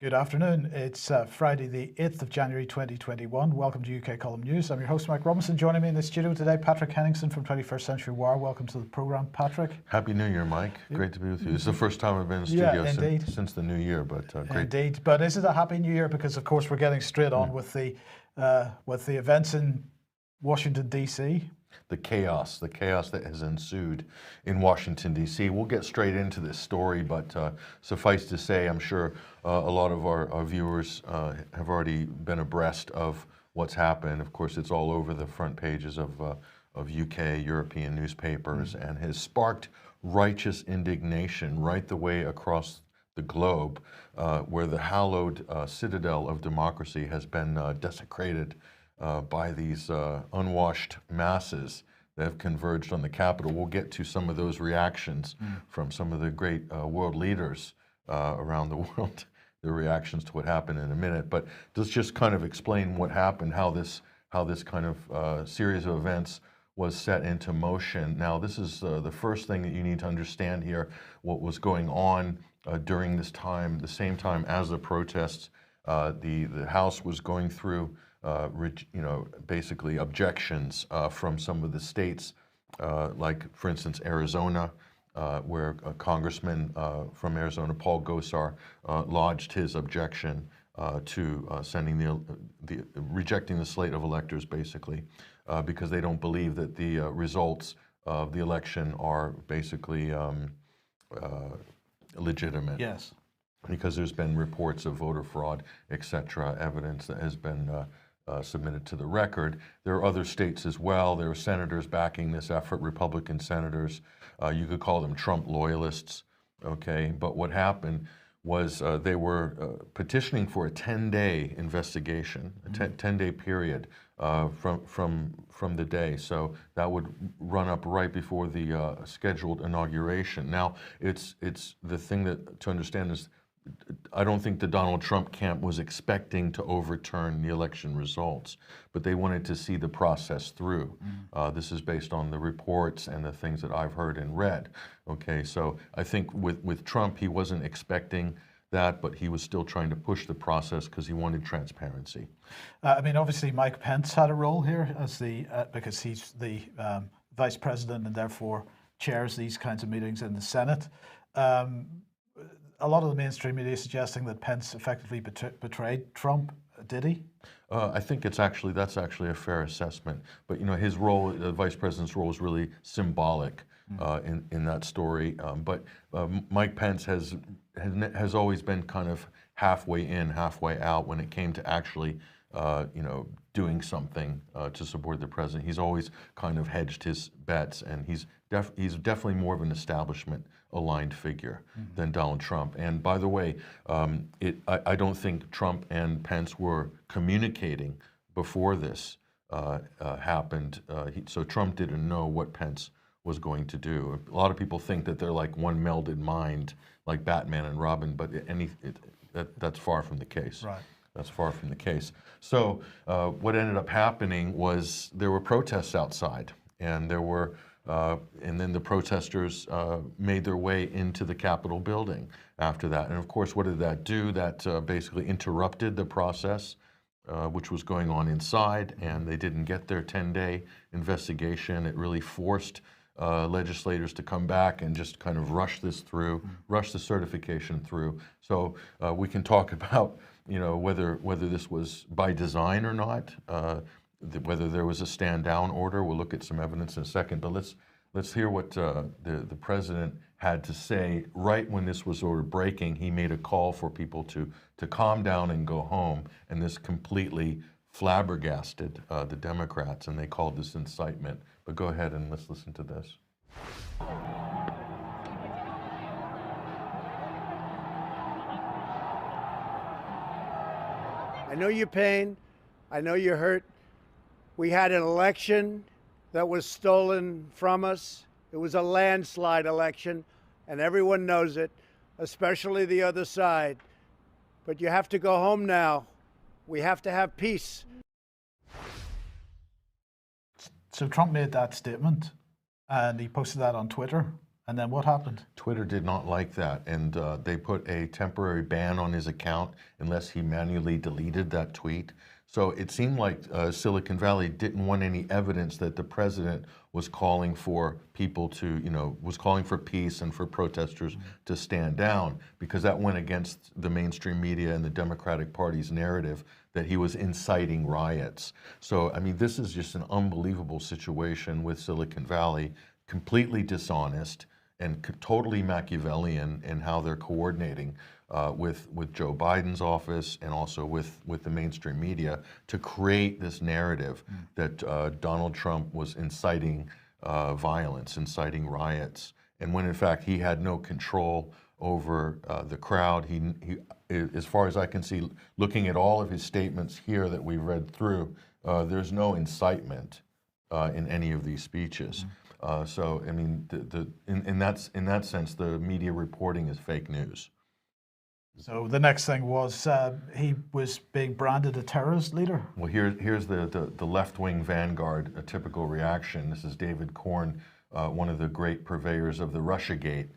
Good afternoon. It's Friday, the 8th of January 2021. Welcome to UK Column News. I'm your host, Mike Robinson. Joining me in the studio today, Patrick Henningsen from 21st Century Wire. Welcome to the programme, Patrick. Happy New Year, Mike. Great to be with you. It's the first time I've been in the studio since the new year, but great. Indeed. But is it a Happy New Year? Because, of course, we're getting straight on with the events in Washington, D.C. The chaos that has ensued in Washington, D.C. We'll get straight into this story, but suffice to say, I'm sure a lot of our viewers have already been abreast of what's happened. Of course, it's all over the front pages of UK, European newspapers, and has sparked righteous indignation right the way across the globe, where the hallowed citadel of democracy has been desecrated by these unwashed masses that have converged on the Capitol. We'll get to some of those reactions from some of the great world leaders around the world, their reactions to what happened in a minute. But let's just kind of explain what happened, how this kind of series of events was set into motion. Now, this is the first thing that you need to understand here, what was going on during this time, the same time as the protests. The House was going through basically objections from some of the states, like, for instance, Arizona, where a congressman from Arizona, Paul Gosar, lodged his objection to rejecting the slate of electors, basically, because they don't believe that the results of the election are basically legitimate. Yes. Because there's been reports of voter fraud, etc., evidence that has been submitted to the record. There are other states as well. There are senators backing this effort, Republican senators. You could call them Trump loyalists, okay? But what happened was they were petitioning for a 10-day investigation, a 10-day period from the day. So that would run up right before the scheduled inauguration. Now, it's the thing that to understand is, I don't think the Donald Trump camp was expecting to overturn the election results, but they wanted to see the process through. This is based on the reports and the things that I've heard and read. Okay, so I think with Trump, he wasn't expecting that, but he was still trying to push the process because he wanted transparency. I mean, obviously, Mike Pence had a role here as because he's the vice president and therefore chairs these kinds of meetings in the Senate. A lot of the mainstream media suggesting that Pence effectively betrayed Trump. Did he? I think that's actually a fair assessment. But his role, the vice president's role, is really symbolic in that story. But Mike Pence has always been kind of halfway in, halfway out when it came to actually doing something to support the president. He's always kind of hedged his bets, and he's definitely more of an establishment-aligned figure than Donald Trump. And by the way, I don't think Trump and Pence were communicating before this happened. So Trump didn't know what Pence was going to do. A lot of people think that they're like one melded mind, like Batman and Robin, but that's far from the case. Right. That's far from the case. So what ended up happening was there were protests outside, and and then the protesters made their way into the Capitol building after that. And of course, what did that do? That basically interrupted the process, which was going on inside, and they didn't get their 10-day investigation. It really forced legislators to come back and just kind of rush this through, rush the certification through. So we can talk about whether this was by design or not, whether there was a stand down order. We'll look at some evidence in a second, but let's hear what the president had to say right when this was sort of breaking. He made a call for people to calm down and go home, and this completely flabbergasted the Democrats, and they called this incitement. But go ahead and let's listen to this. I know your pain. I know you're hurt. We had an election that was stolen from us. It was a landslide election, and everyone knows it, especially the other side. But you have to go home now. We have to have peace. So Trump made that statement, and he posted that on Twitter. And then what happened? Twitter did not like that, and they put a temporary ban on his account unless he manually deleted that tweet. So it seemed like Silicon Valley didn't want any evidence that the president was calling for people to, was calling for peace and for protesters to stand down, because that went against the mainstream media and the Democratic Party's narrative that he was inciting riots. So, I mean, this is just an unbelievable situation with Silicon Valley, completely dishonest and totally Machiavellian in how they're coordinating with Joe Biden's office and also with the mainstream media to create this narrative that Donald Trump was inciting violence, inciting riots, and when in fact he had no control over the crowd. He, as far as I can see, looking at all of his statements here that we've read through, there's no incitement in any of these speeches. So, I mean, in that sense, the media reporting is fake news. So the next thing was he was being branded a terrorist leader. Well, here's the left-wing vanguard, a typical reaction. This is David Korn, one of the great purveyors of the Russiagate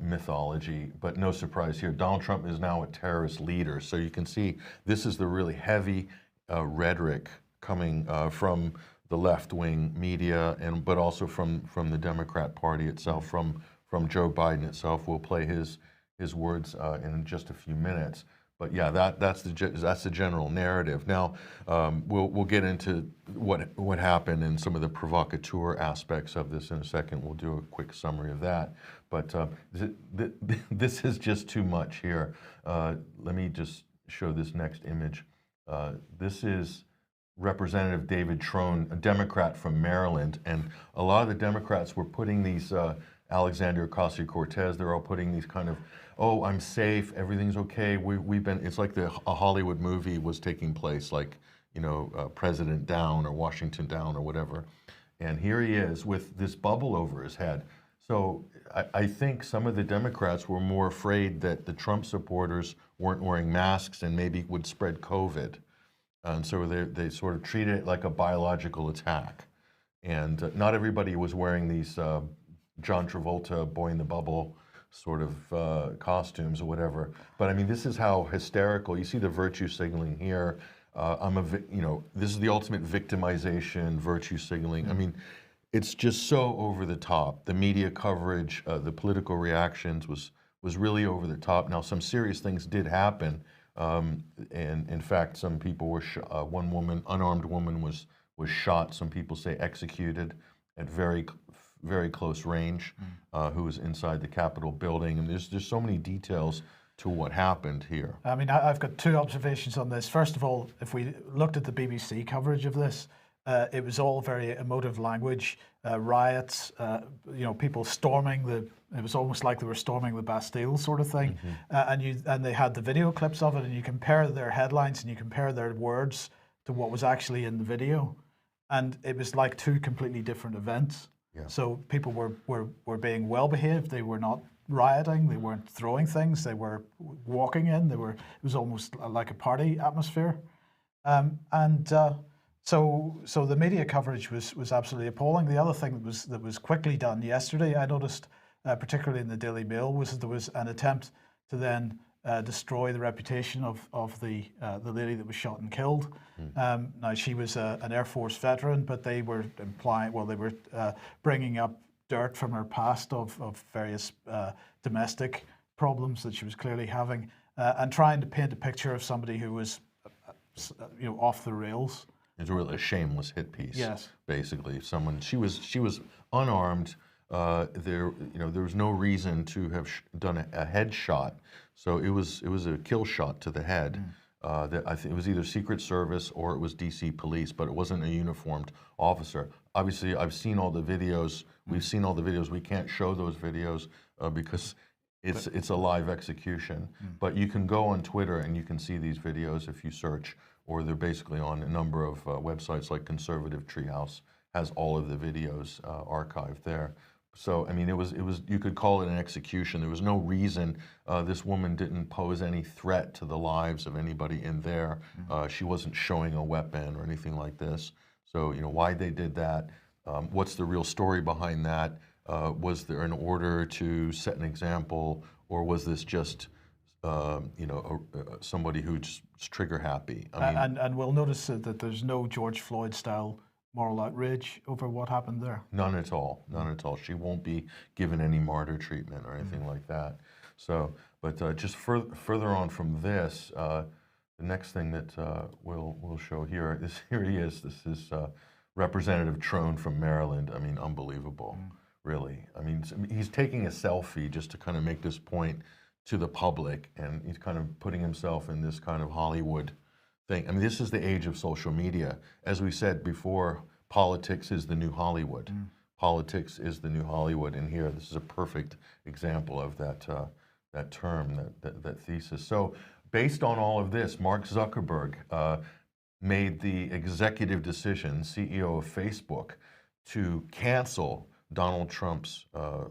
mythology, but no surprise here. Donald Trump is now a terrorist leader. So you can see this is the really heavy rhetoric coming from the left-wing media, but also from the Democrat Party itself, from Joe Biden itself. We'll play his words in just a few minutes. But yeah, that's the general narrative. Now we'll get into what happened and some of the provocateur aspects of this in a second. We'll do a quick summary of that. But this is just too much here. Let me just show this next image. This is Representative David Trone, a Democrat from Maryland, and a lot of the Democrats were putting these Alexandria Ocasio-Cortez. They're all putting these kind of, oh, I'm safe, everything's okay. We've been. It's like a Hollywood movie was taking place, like President Down or Washington Down or whatever. And here he is with this bubble over his head. So I think some of the Democrats were more afraid that the Trump supporters weren't wearing masks and maybe would spread COVID. And so they sort of treated it like a biological attack. And not everybody was wearing these John Travolta, Boy in the Bubble sort of costumes or whatever. But I mean, this is how hysterical. You see the virtue signaling here. This is the ultimate victimization, virtue signaling. I mean, it's just so over the top. The media coverage, the political reactions was really over the top. Now, some serious things did happen. And in fact, some people were one woman, unarmed woman, was shot. Some people say executed at very close range, who was inside the Capitol building. And there's so many details to what happened here. I mean, I've got two observations on this. First of all, if we looked at the BBC coverage of this, it was all very emotive language, riots, people storming it was almost like they were storming the Bastille sort of thing. And they had the video clips of it, and you compare their headlines and you compare their words to what was actually in the video. And it was like two completely different events. Yeah. So people were being well behaved. They were not rioting. They weren't throwing things. They were walking in. It was almost like a party atmosphere. So the media coverage was absolutely appalling. The other thing that was quickly done yesterday, I noticed, particularly in the Daily Mail, was that there was an attempt to then destroy the reputation of the lady that was shot and killed. Now, she was an Air Force veteran, but they were bringing up dirt from her past of various domestic problems that she was clearly having, and trying to paint a picture of somebody who was, off the rails. It's really a shameless hit piece. Yes. Basically, she was unarmed. There was no reason to have done a headshot. So it was a kill shot to the head. I think it was either Secret Service or it was DC Police, but it wasn't a uniformed officer. Obviously, I've seen all the videos. We've seen all the videos. We can't show those videos because it's a live execution. But you can go on Twitter and you can see these videos if you search, or they're basically on a number of websites like Conservative Treehouse has all of the videos archived there. So, I mean, it was you could call it an execution. There was no reason this woman didn't pose any threat to the lives of anybody in there. She wasn't showing a weapon or anything like this. So, why they did that, what's the real story behind that? Was there an order to set an example, or was this just somebody who's trigger happy? I mean, and we'll notice that there's no George Floyd style moral outrage over what happened there. none at all. None at all. She won't be given any martyr treatment or anything like that. So, but just further on from this, the next thing that we'll show here is here he is. This is Representative Trone from Maryland. I mean, unbelievable, really. I mean, he's taking a selfie just to kind of make this point to the public, and he's kind of putting himself in this kind of Hollywood thing. I mean, this is the age of social media. As we said before, politics is the new Hollywood. Politics is the new Hollywood, and here, this is a perfect example of that that term, that thesis. So, based on all of this, Mark Zuckerberg made the executive decision, CEO of Facebook, to cancel Donald Trump's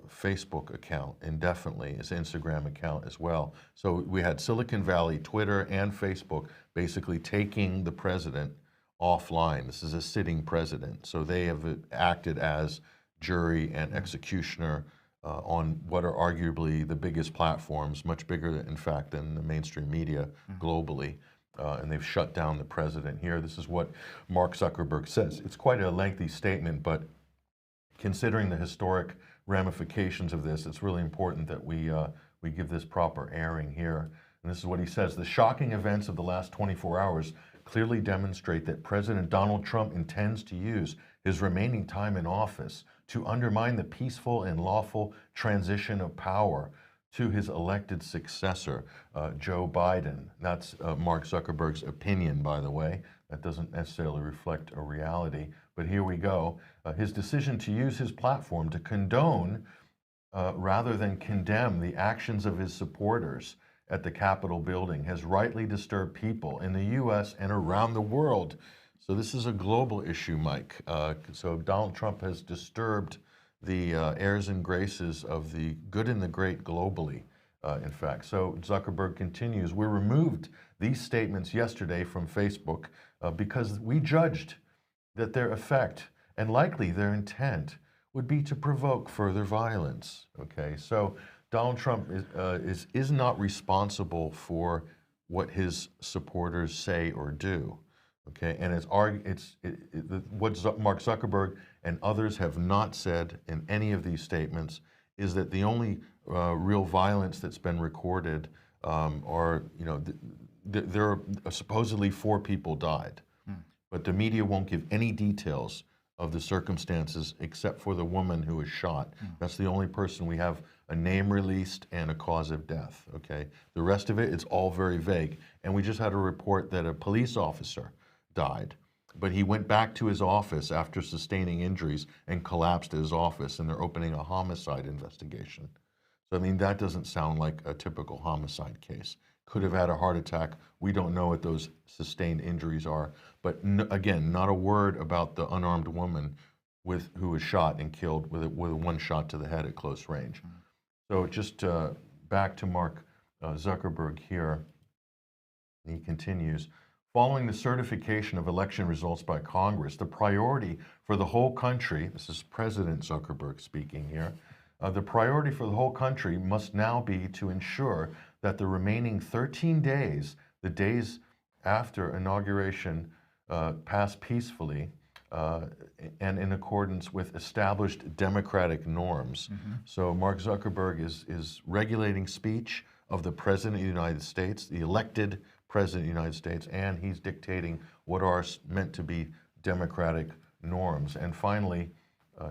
Facebook account indefinitely, his Instagram account as well. So we had Silicon Valley, Twitter, and Facebook basically taking the president offline. This is a sitting president. So they have acted as jury and executioner on what are arguably the biggest platforms, much bigger, in fact, than the mainstream media globally. And they've shut down the president here. This is what Mark Zuckerberg says. It's quite a lengthy statement, but considering the historic ramifications of this, it's really important that we give this proper airing here. And this is what he says: the shocking events of the last 24 hours clearly demonstrate that President Donald Trump intends to use his remaining time in office to undermine the peaceful and lawful transition of power to his elected successor, Joe Biden. That's Mark Zuckerberg's opinion, by the way. That doesn't necessarily reflect a reality. But here we go. His decision to use his platform to condone rather than condemn the actions of his supporters at the Capitol building has rightly disturbed people in the U.S. and around the world. So this is a global issue, Mike. So Donald Trump has disturbed the airs and graces of the good and the great globally, in fact. So Zuckerberg continues, we removed these statements yesterday from Facebook because we judged that their effect and likely their intent would be to provoke further violence. Okay, so Donald Trump is not responsible for what his supporters say or do. Okay, and what Mark Zuckerberg and others have not said in any of these statements is that the only real violence that's been recorded are, there are supposedly 4 people died, but the media won't give any details of the circumstances except for the woman who was shot. That's the only person we have a name released and a cause of death. Okay, the rest of it, it's all very vague. And we just had a report that a police officer died, but he went back to his office after sustaining injuries and collapsed at his office, and they're opening a homicide investigation. So, I mean, that doesn't sound like a typical homicide case. Could have had a heart attack. We don't know what those sustained injuries are. But again, not a word about the unarmed woman who was shot and killed with one shot to the head at close range. So just back to Mark Zuckerberg here. He continues, following the certification of election results by Congress, the priority for the whole country, this is President Zuckerberg speaking here, the priority for the whole country must now be to ensure that the remaining 13 days, the days after inauguration, pass peacefully and in accordance with established democratic norms. So Mark Zuckerberg is regulating speech of the President of the United States, the elected President of the United States, and he's dictating what are meant to be democratic norms. And finally,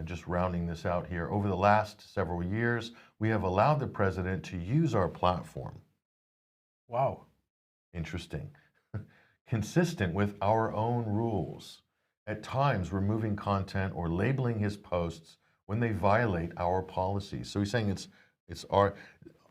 just rounding this out here, over the last several years, we have allowed the president to use our platform. Wow. Interesting. Consistent with our own rules, at times removing content or labeling his posts when they violate our policies. So he's saying it's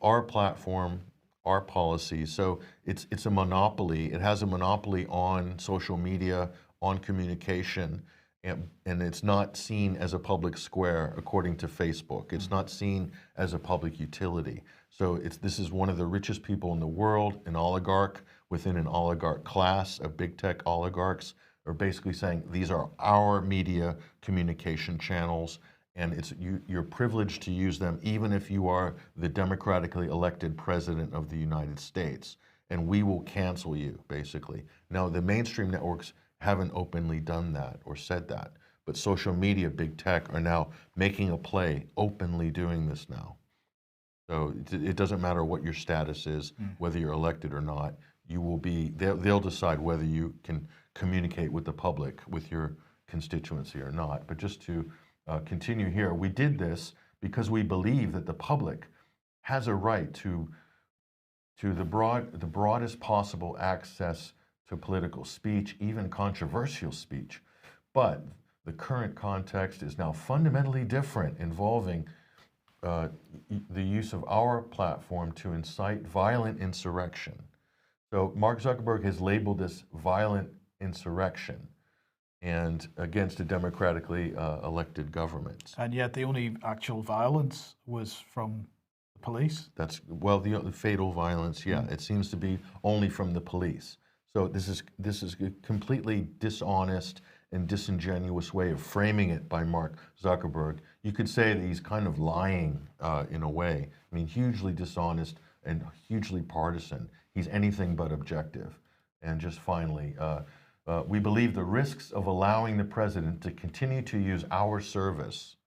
our platform, our policies. So it's a monopoly. It has a monopoly on social media, on communication, and it's not seen as a public square according to Facebook. It's not seen as a public utility. So this is one of the richest people in the world, an oligarch within an oligarch class of big tech oligarchs, are basically saying these are our media communication channels, and you're privileged to use them even if you are the democratically elected president of the United States, and we will cancel you, basically. Now, the mainstream networks haven't openly done that or said that, but social media, big tech, are now making a play, openly doing this now. So it doesn't matter what your status is, whether you're elected or not, they'll decide whether you can communicate with the public, with your constituency or not. But just to continue here, we did this because we believe that the public has a right to the broadest possible access to political speech, even controversial speech. But the current context is now fundamentally different, involving the use of our platform to incite violent insurrection. So Mark Zuckerberg has labeled this violent insurrection and against a democratically elected government. And yet the only actual violence was from the police? That's, well, the fatal violence, yeah, it seems to be only from the police. So this is a completely dishonest and disingenuous way of framing it by Mark Zuckerberg. You could say that he's kind of lying in a way. I mean, hugely dishonest and hugely partisan. He's anything but objective. And just finally, we believe the risks of allowing the president to continue to use our service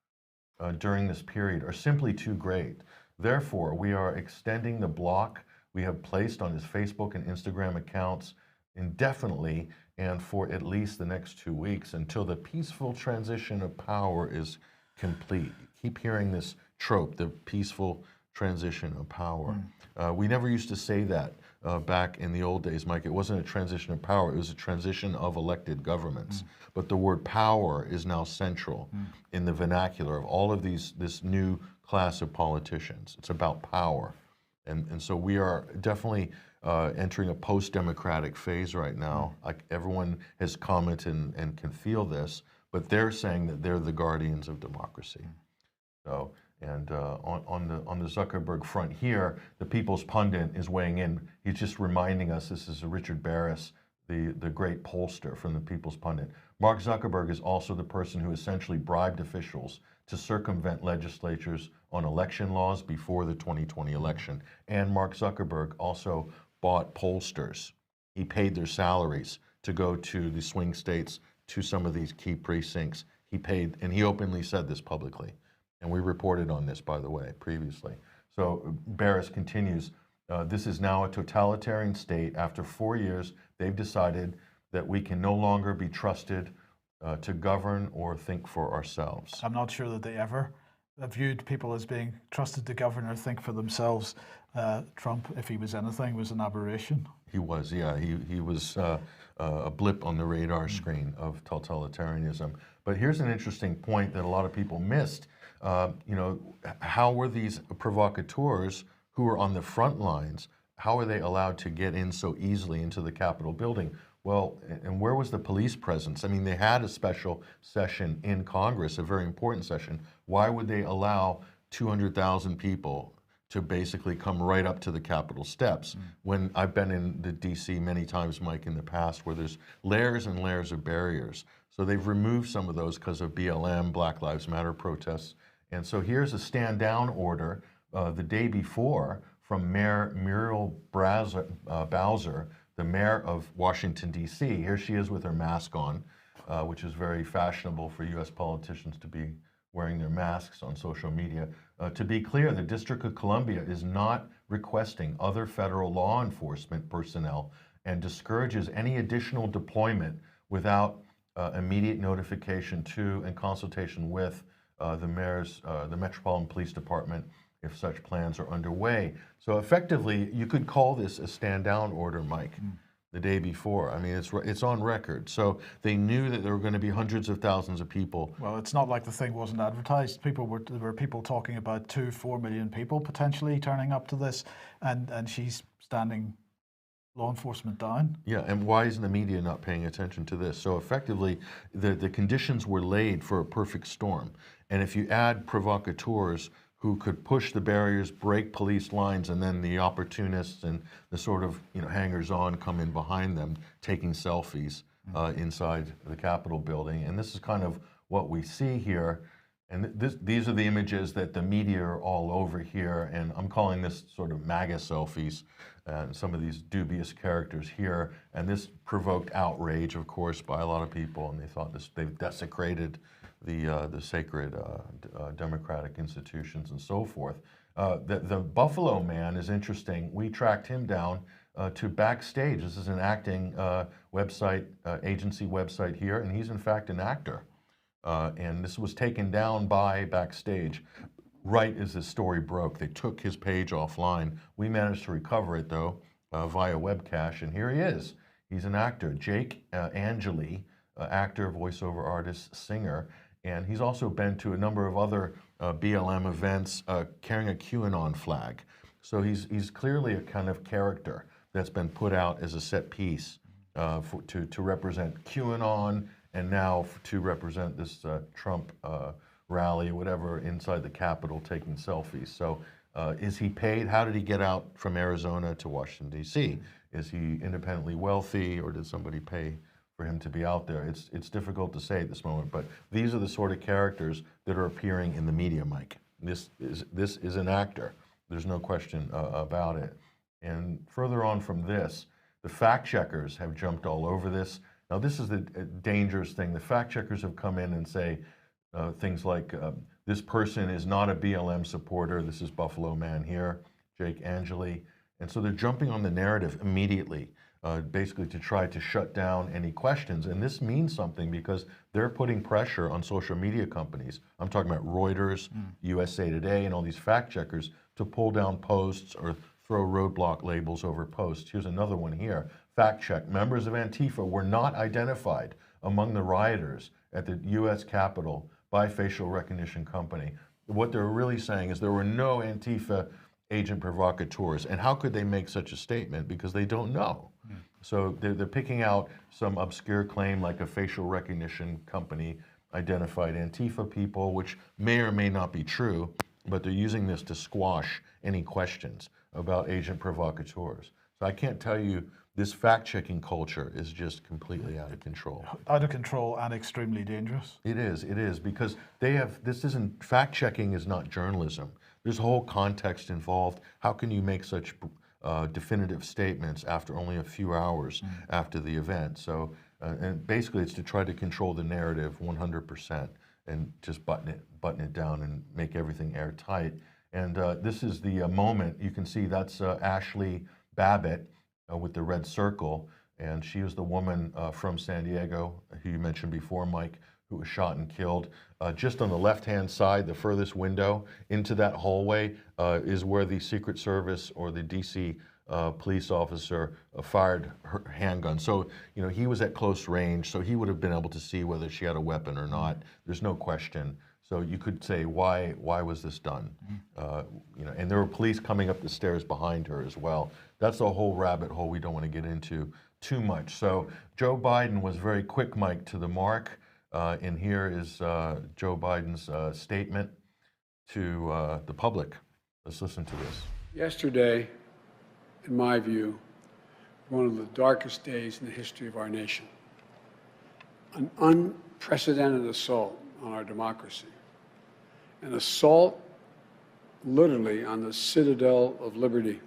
during this period are simply too great. Therefore, we are extending the block we have placed on his Facebook and Instagram accounts indefinitely and for at least the next 2 weeks until the peaceful transition of power is complete. Keep hearing this trope, the peaceful transition of power. We never used to say that back in the old days, Mike. It wasn't a transition of power, it was a transition of elected governments. But the word power is now central in the vernacular of all of this new class of politicians. It's about power. And so we are definitely entering a post-democratic phase right now. Like, everyone has commented and can feel this, but they're saying that they're the guardians of democracy. So, and on the Zuckerberg front here, the People's Pundit is weighing in. He's just reminding us, this is Richard Barris, the great pollster from the People's Pundit. Mark Zuckerberg is also the person who essentially bribed officials to circumvent legislatures on election laws before the 2020 election. And Mark Zuckerberg also bought pollsters. He paid their salaries to go to the swing states, to some of these key precincts. He paid, and he openly said this publicly. And we reported on this, by the way, previously. So Barris continues, this is now a totalitarian state. After 4 years, they've decided that we can no longer be trusted to govern or think for ourselves. I'm not sure that they ever viewed people as being trusted to govern or think for themselves. Trump, if he was anything, was an aberration. He was, yeah. He was a blip on the radar screen of totalitarianism. But here's an interesting point that a lot of people missed. You know, how were these provocateurs who were on the front lines, how are they allowed to get in so easily into the Capitol building? Well, and where was the police presence? I mean, they had a special session in Congress, a very important session. Why would they allow 200,000 people to basically come right up to the Capitol steps? When I've been in the DC many times, Mike, in the past, where there's layers and layers of barriers. So they've removed some of those because of BLM, Black Lives Matter protests. And so here's a stand down order the day before from Mayor Muriel Bowser, the mayor of Washington, D.C. Here she is with her mask on, which is very fashionable for U.S. politicians to be wearing their masks on social media. To be clear, the District of Columbia is not requesting other federal law enforcement personnel and discourages any additional deployment without immediate notification to and consultation with the Metropolitan Police Department if such plans are underway. So effectively, you could call this a stand-down order, Mike, the day before. I mean, it's on record. So they knew that there were going to be hundreds of thousands of people. Well, it's not like the thing wasn't advertised. There were people talking about 2-4 million people potentially turning up to this, and she's standing law enforcement down. Yeah, and why isn't the media not paying attention to this? So effectively, the conditions were laid for a perfect storm. And if you add provocateurs who could push the barriers, break police lines, and then the opportunists and the sort of hangers-on come in behind them, taking selfies inside the Capitol building. And this is kind of what we see here. And these are the images that the media are all over here, and I'm calling this sort of MAGA selfies, and some of these dubious characters here. And this provoked outrage, of course, by a lot of people, and they thought they've desecrated the sacred democratic institutions and so forth. The Buffalo Man is interesting. We tracked him down to Backstage. This is an acting website, agency website here, and he's in fact an actor. And this was taken down by Backstage right as this story broke. They took his page offline. We managed to recover it, though, via web cache, and here he is. He's an actor, Jake Angeli, actor, voiceover artist, singer, and he's also been to a number of other BLM events carrying a QAnon flag. So he's clearly a kind of character that's been put out as a set piece to represent QAnon, and now to represent this Trump rally or whatever inside the Capitol taking selfies. So is he paid? How did he get out from Arizona to Washington, D.C.? Is he independently wealthy, or did somebody pay for him to be out there? It's difficult to say at this moment, but these are the sort of characters that are appearing in the media, Mike. This is an actor. There's no question about it. And further on from this, the fact checkers have jumped all over this. Now, this is the dangerous thing. The fact checkers have come in and say things like, this person is not a BLM supporter. This is Buffalo Man here, Jake Angeli. And so they're jumping on the narrative immediately, basically to try to shut down any questions. And this means something because they're putting pressure on social media companies. I'm talking about Reuters, USA Today, and all these fact checkers to pull down posts or throw roadblock labels over posts. Here's another one here. Fact check. Members of Antifa were not identified among the rioters at the U.S. Capitol by facial recognition company. What they're really saying is there were no Antifa agent provocateurs. And how could they make such a statement? Because they don't know. So they're picking out some obscure claim like a facial recognition company identified Antifa people, which may or may not be true, but they're using this to squash any questions about agent provocateurs. So I can't tell you, this fact-checking culture is just completely out of control. Out of control and extremely dangerous. It is, because fact-checking is not journalism. There's a whole context involved. How can you make such definitive statements after only a few hours after the event? So, and basically it's to try to control the narrative 100% and just button it down and make everything airtight. And this is the moment, you can see that's Ashley Babbitt with the red circle, and she was the woman from San Diego, who you mentioned before, Mike, who was shot and killed. Just on the left-hand side, the furthest window into that hallway is where the Secret Service or the DC police officer fired her handgun. So, you know, he was at close range, so he would have been able to see whether she had a weapon or not. There's no question. So you could say, why was this done? You know, and there were police coming up the stairs behind her as well. That's a whole rabbit hole we don't want to get into too much. So Joe Biden was very quick, Mike, to the mark. And here is Joe Biden's statement to the public. Let's listen to this. Yesterday, in my view, one of the darkest days in the history of our nation. An unprecedented assault on our democracy. An assault literally on the citadel of liberty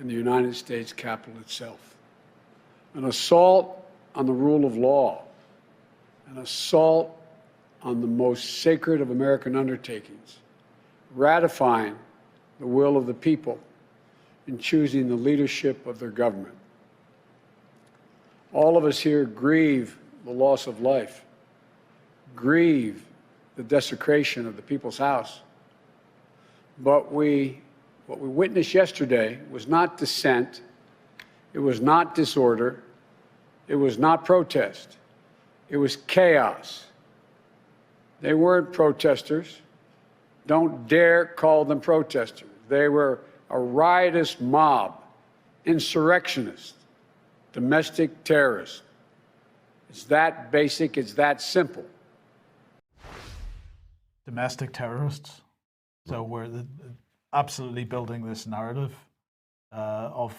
in the United States Capitol itself. An assault on the rule of law. An assault on the most sacred of American undertakings, ratifying the will of the people in choosing the leadership of their government. All of us here grieve the loss of life, grieve the desecration of the people's house. But what we witnessed yesterday was not dissent, it was not disorder, it was not protest, it was chaos. They weren't protesters. Don't dare call them protesters. They were a riotous mob, insurrectionists, domestic terrorists. It's that basic, it's that simple. Domestic terrorists. So we're absolutely building this narrative of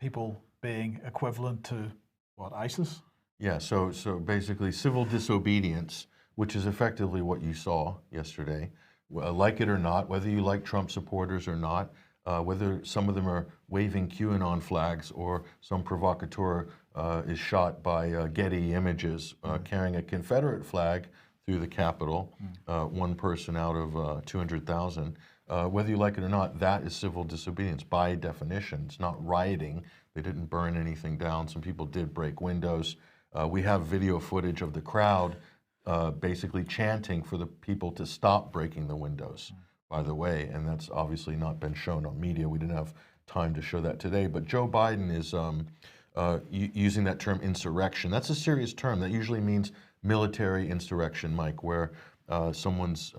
people being equivalent to, what, ISIS? Yeah, so basically civil disobedience which is effectively what you saw yesterday. Like it or not, whether you like Trump supporters or not, whether some of them are waving QAnon flags or some provocateur is shot by Getty Images carrying a Confederate flag through the Capitol, one person out of 200,000. Whether you like it or not, that is civil disobedience by definition. It's not rioting. They didn't burn anything down. Some people did break windows. We have video footage of the crowd basically chanting for the people to stop breaking the windows, by the way, and that's obviously not been shown on media. We didn't have time to show that today, but Joe Biden is using that term insurrection. That's a serious term. That usually means military insurrection, Mike, where someone's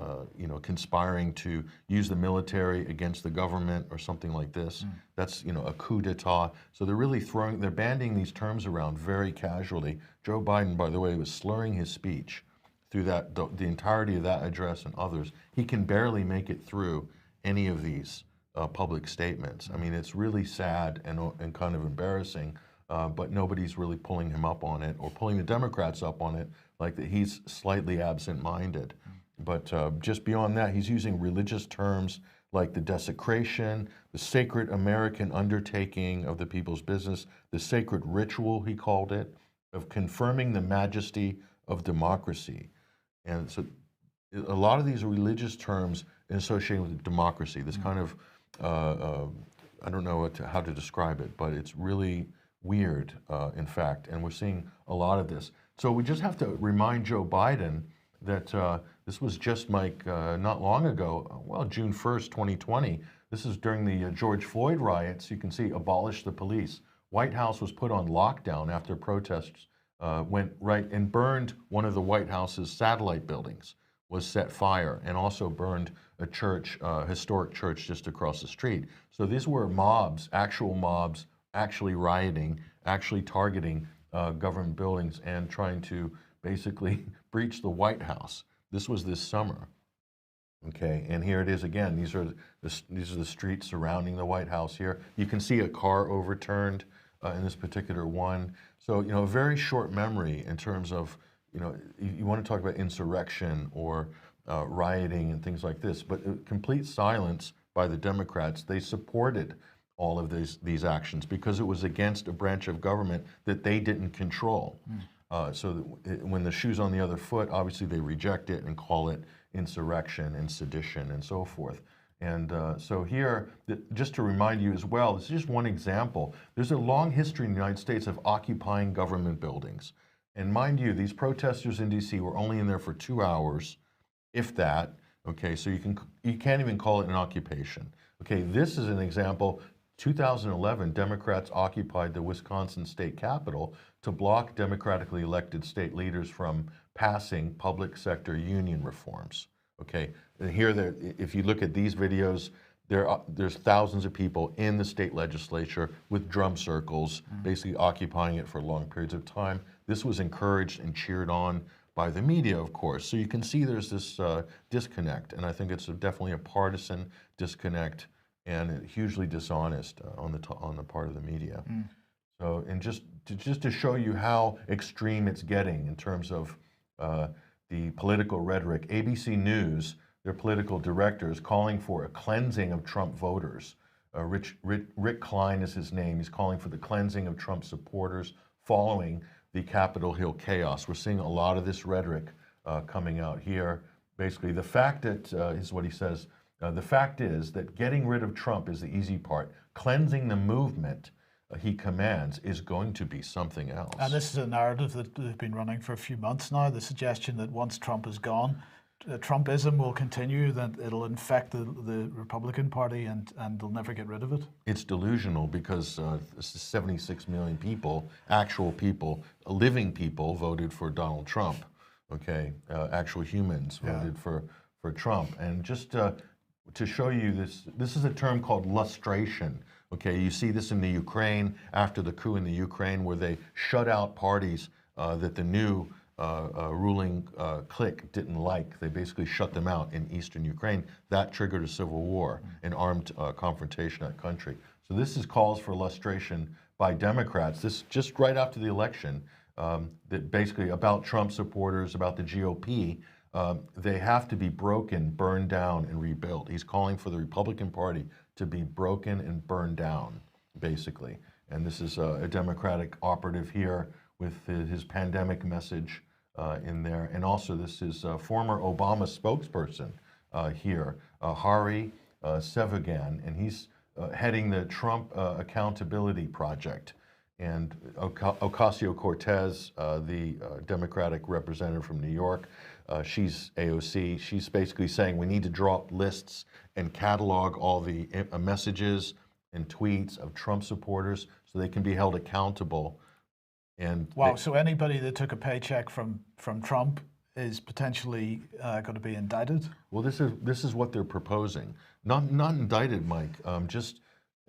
conspiring to use the military against the government or something like this. That's a coup d'etat. So they're banding these terms around very casually. Joe Biden, by the way, was slurring his speech through the entirety of that address and others. He can barely make it through any of these public statements. I mean, it's really sad and kind of embarrassing, but nobody's really pulling him up on it or pulling the Democrats up on it, like that he's slightly absent-minded. But just beyond that, he's using religious terms like the desecration, the sacred American undertaking of the people's business, the sacred ritual, he called it, of confirming the majesty of democracy. And so a lot of these religious terms associated with democracy, this kind of, I don't know how to describe it, but it's really weird, in fact, and we're seeing a lot of this. So we just have to remind Joe Biden that this was just, Mike, not long ago, well, June 1st, 2020. This is during the George Floyd riots. You can see abolish the police. White House was put on lockdown after protests went right and burned one of the White House's satellite buildings, was set fire, and also burned a church, historic church just across the street. So these were mobs, actually rioting, actually targeting government buildings and trying to basically breach the White House. This was this summer. Okay, and here it is again. These are the streets surrounding the White House here. You can see a car overturned in this particular one. So, a very short memory in terms of, you want to talk about insurrection or rioting and things like this, but complete silence by the Democrats. They supported all of these actions because it was against a branch of government that they didn't control. When the shoe's on the other foot, obviously they reject it and call it insurrection and sedition and so forth. And so here, just to remind you as well, this is just one example. There's a long history in the United States of occupying government buildings. And mind you, these protesters in DC were only in there for 2 hours, if that. Okay, so you can't even call it an occupation. Okay, this is an example. 2011, Democrats occupied the Wisconsin state capitol to block democratically elected state leaders from passing public sector union reforms. Okay, and here, if you look at these videos, there's thousands of people in the state legislature with drum circles, basically occupying it for long periods of time. This was encouraged and cheered on by the media, of course. So you can see there's this disconnect, and I think it's definitely a partisan disconnect and hugely dishonest on the part of the media. So, and just to show you how extreme it's getting in terms of the political rhetoric, ABC News, their political directors, calling for a cleansing of Trump voters. Rick Klein is his name. He's calling for the cleansing of Trump supporters following the Capitol Hill chaos. We're seeing a lot of this rhetoric coming out here. Basically, the fact that, is what he says, the fact is that getting rid of Trump is the easy part. Cleansing the movement he commands is going to be something else. And this is a narrative that they've been running for a few months now, the suggestion that once Trump is gone, Trumpism will continue, that it'll infect the Republican Party and they'll never get rid of it. It's delusional because 76 million people, actual people, living people, voted for Donald Trump. Okay, actual humans voted for Trump. And just to show you this is a term called lustration. Okay, you see this in the Ukraine, after the coup in the Ukraine, where they shut out parties that the new ruling clique didn't like. They basically shut them out in eastern Ukraine. That triggered a civil war, an armed confrontation in that country. So this is calls for lustration by Democrats. This just right after the election. that basically about Trump supporters, about the GOP. They have to be broken, burned down, and rebuilt. He's calling for the Republican Party to be broken and burned down, basically. And this is a Democratic operative here with his pandemic message in there. And also, this is former Obama spokesperson here, Hari Sevagan, and he's heading the Trump Accountability Project. And Ocasio-Cortez, the Democratic representative from New York, she's AOC. She's basically saying we need to draw up lists and catalog all the messages and tweets of Trump supporters so they can be held accountable. And wow, so anybody that took a paycheck from Trump is potentially going to be indicted? Well, this is what they're proposing. Not indicted, Mike. Just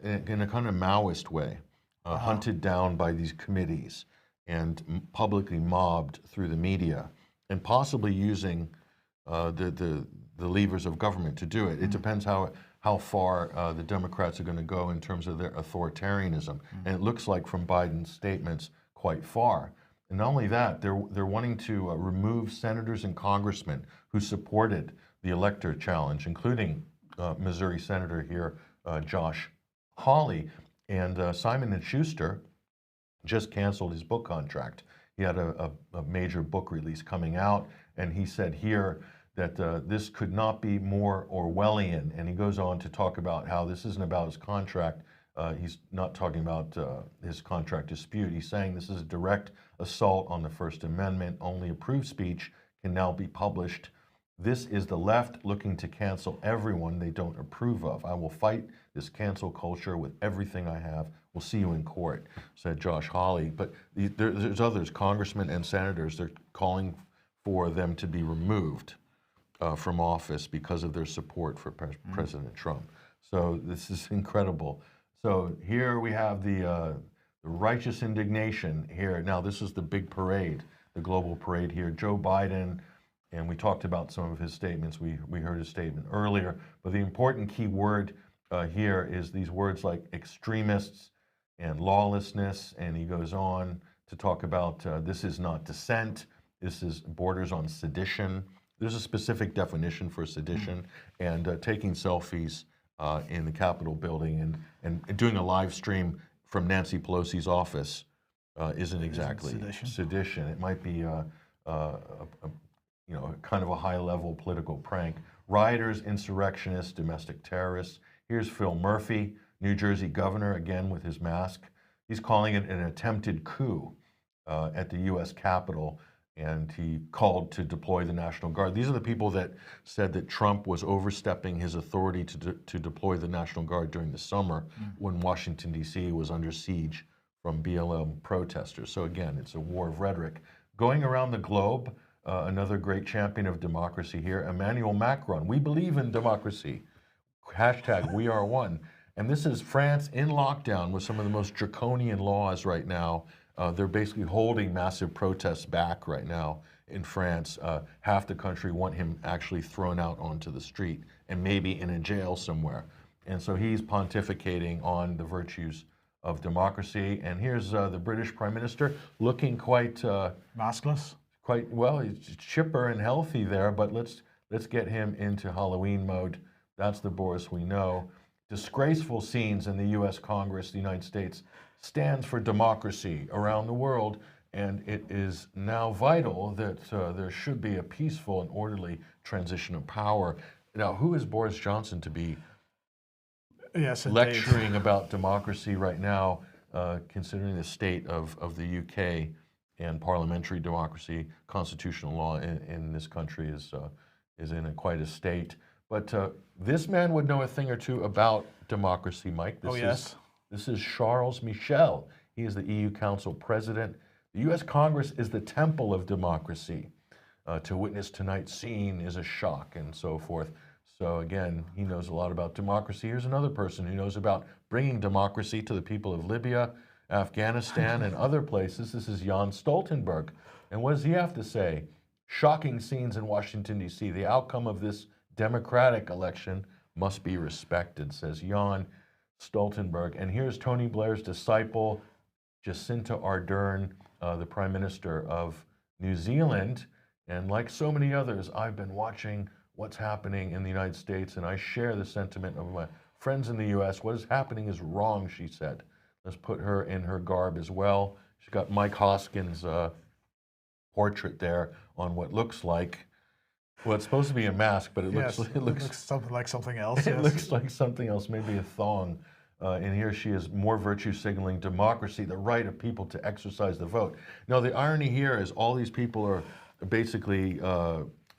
in a kind of Maoist way. Hunted down by these committees and publicly mobbed through the media, and possibly using the levers of government to do it. It depends how far the Democrats are going to go in terms of their authoritarianism, and it looks like from Biden's statements quite far. And not only that, they're wanting to remove senators and congressmen who supported the elector challenge, including Missouri Senator here, Josh Hawley. And Simon & Schuster just canceled his book contract. He had a major book release coming out, and he said here that this could not be more Orwellian. And he goes on to talk about how this isn't about his contract. He's not talking about his contract dispute. He's saying this is a direct assault on the First Amendment. Only approved speech can now be published. This is the left looking to cancel everyone they don't approve of. I will fight this cancel culture with everything I have. We'll see you in court, said Josh Hawley. But there's others, congressmen and senators, they're calling for them to be removed from office because of their support for President Trump. So this is incredible. So here we have the righteous indignation here. Now this is the big parade, the global parade here. Joe Biden, and we talked about some of his statements. We heard his statement earlier, but the important key word here is these words like extremists and lawlessness, and he goes on to talk about this is not dissent, this is borders on sedition. There's a specific definition for sedition, and taking selfies in the Capitol building and doing a live stream from Nancy Pelosi's office isn't exactly sedition. It might be kind of a high-level political prank. Rioters, insurrectionists, domestic terrorists. Here's Phil Murphy, New Jersey governor, again with his mask. He's calling it an attempted coup at the U.S. Capitol, and he called to deploy the National Guard. These are the people that said that Trump was overstepping his authority to deploy the National Guard during the summer when Washington, D.C. was under siege from BLM protesters. So again, it's a war of rhetoric. Going around the globe, another great champion of democracy here, Emmanuel Macron. We believe in democracy. Hashtag we are one. And this is France in lockdown with some of the most draconian laws right now. They're basically holding massive protests back right now in France. Half the country want him actually thrown out onto the street and maybe in a jail somewhere. And so he's pontificating on the virtues of democracy. And here's the British Prime Minister looking quite maskless. Quite well. He's chipper and healthy there, but let's get him into Halloween mode. That's the Boris we know. Disgraceful scenes in the U.S. Congress. The United States stands for democracy around the world, and it is now vital that there should be a peaceful and orderly transition of power. Now, who is Boris Johnson to be lecturing about democracy right now, considering the state of the UK and parliamentary democracy? Constitutional law in this country is in quite a state. But this man would know a thing or two about democracy, Mike. This is Charles Michel. He is the EU Council President. The U.S. Congress is the temple of democracy. To witness tonight's scene is a shock, and so forth. So again, he knows a lot about democracy. Here's another person who knows about bringing democracy to the people of Libya, Afghanistan, and other places. This is Jan Stoltenberg. And what does he have to say? Shocking scenes in Washington, D.C. The outcome of this democratic election must be respected, says Jan Stoltenberg. And here's Tony Blair's disciple, Jacinta Ardern, the Prime Minister of New Zealand. And like so many others, I've been watching what's happening in the United States, and I share the sentiment of my friends in the U.S. What is happening is wrong, she said. Let's put her in her garb as well. She's got Mike Hoskins' portrait there on what looks like, well, it's supposed to be a mask, but it looks something like something else. It looks like something else, maybe a thong. And here she is, more virtue signaling democracy, the right of people to exercise the vote. Now, the irony here is all these people are basically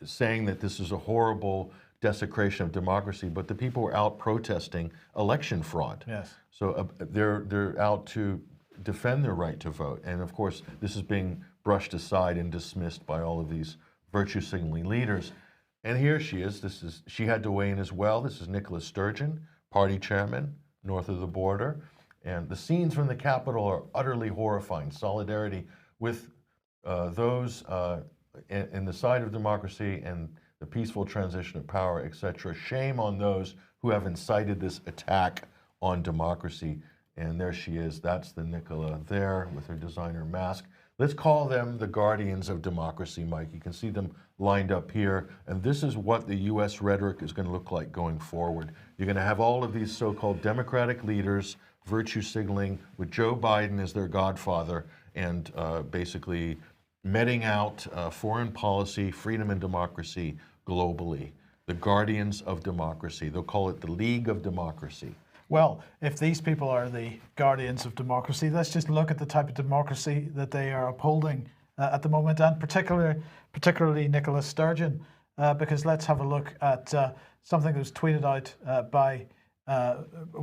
saying that this is a horrible desecration of democracy, but the people were out protesting election fraud. Yes. So they're out to defend their right to vote. And of course, this is being brushed aside and dismissed by all of these virtue signaling leaders. And here she is. She had to weigh in as well. This is Nicola Sturgeon, party chairman, north of the border. And the scenes from the Capitol are utterly horrifying. Solidarity with those in the side of democracy and the peaceful transition of power, etc. Shame on those who have incited this attack on democracy. And there she is. That's the Nicola there with her designer mask. Let's call them the guardians of democracy, Mike. You can see them lined up here. And this is what the U.S. rhetoric is going to look like going forward. You're going to have all of these so-called democratic leaders virtue signaling with Joe Biden as their godfather and basically meting out foreign policy, freedom and democracy globally. The guardians of democracy. They'll call it the League of Democracy. Well, if these people are the guardians of democracy, let's just look at the type of democracy that they are upholding at the moment, and particularly Nicola Sturgeon, because let's have a look at something that was tweeted out by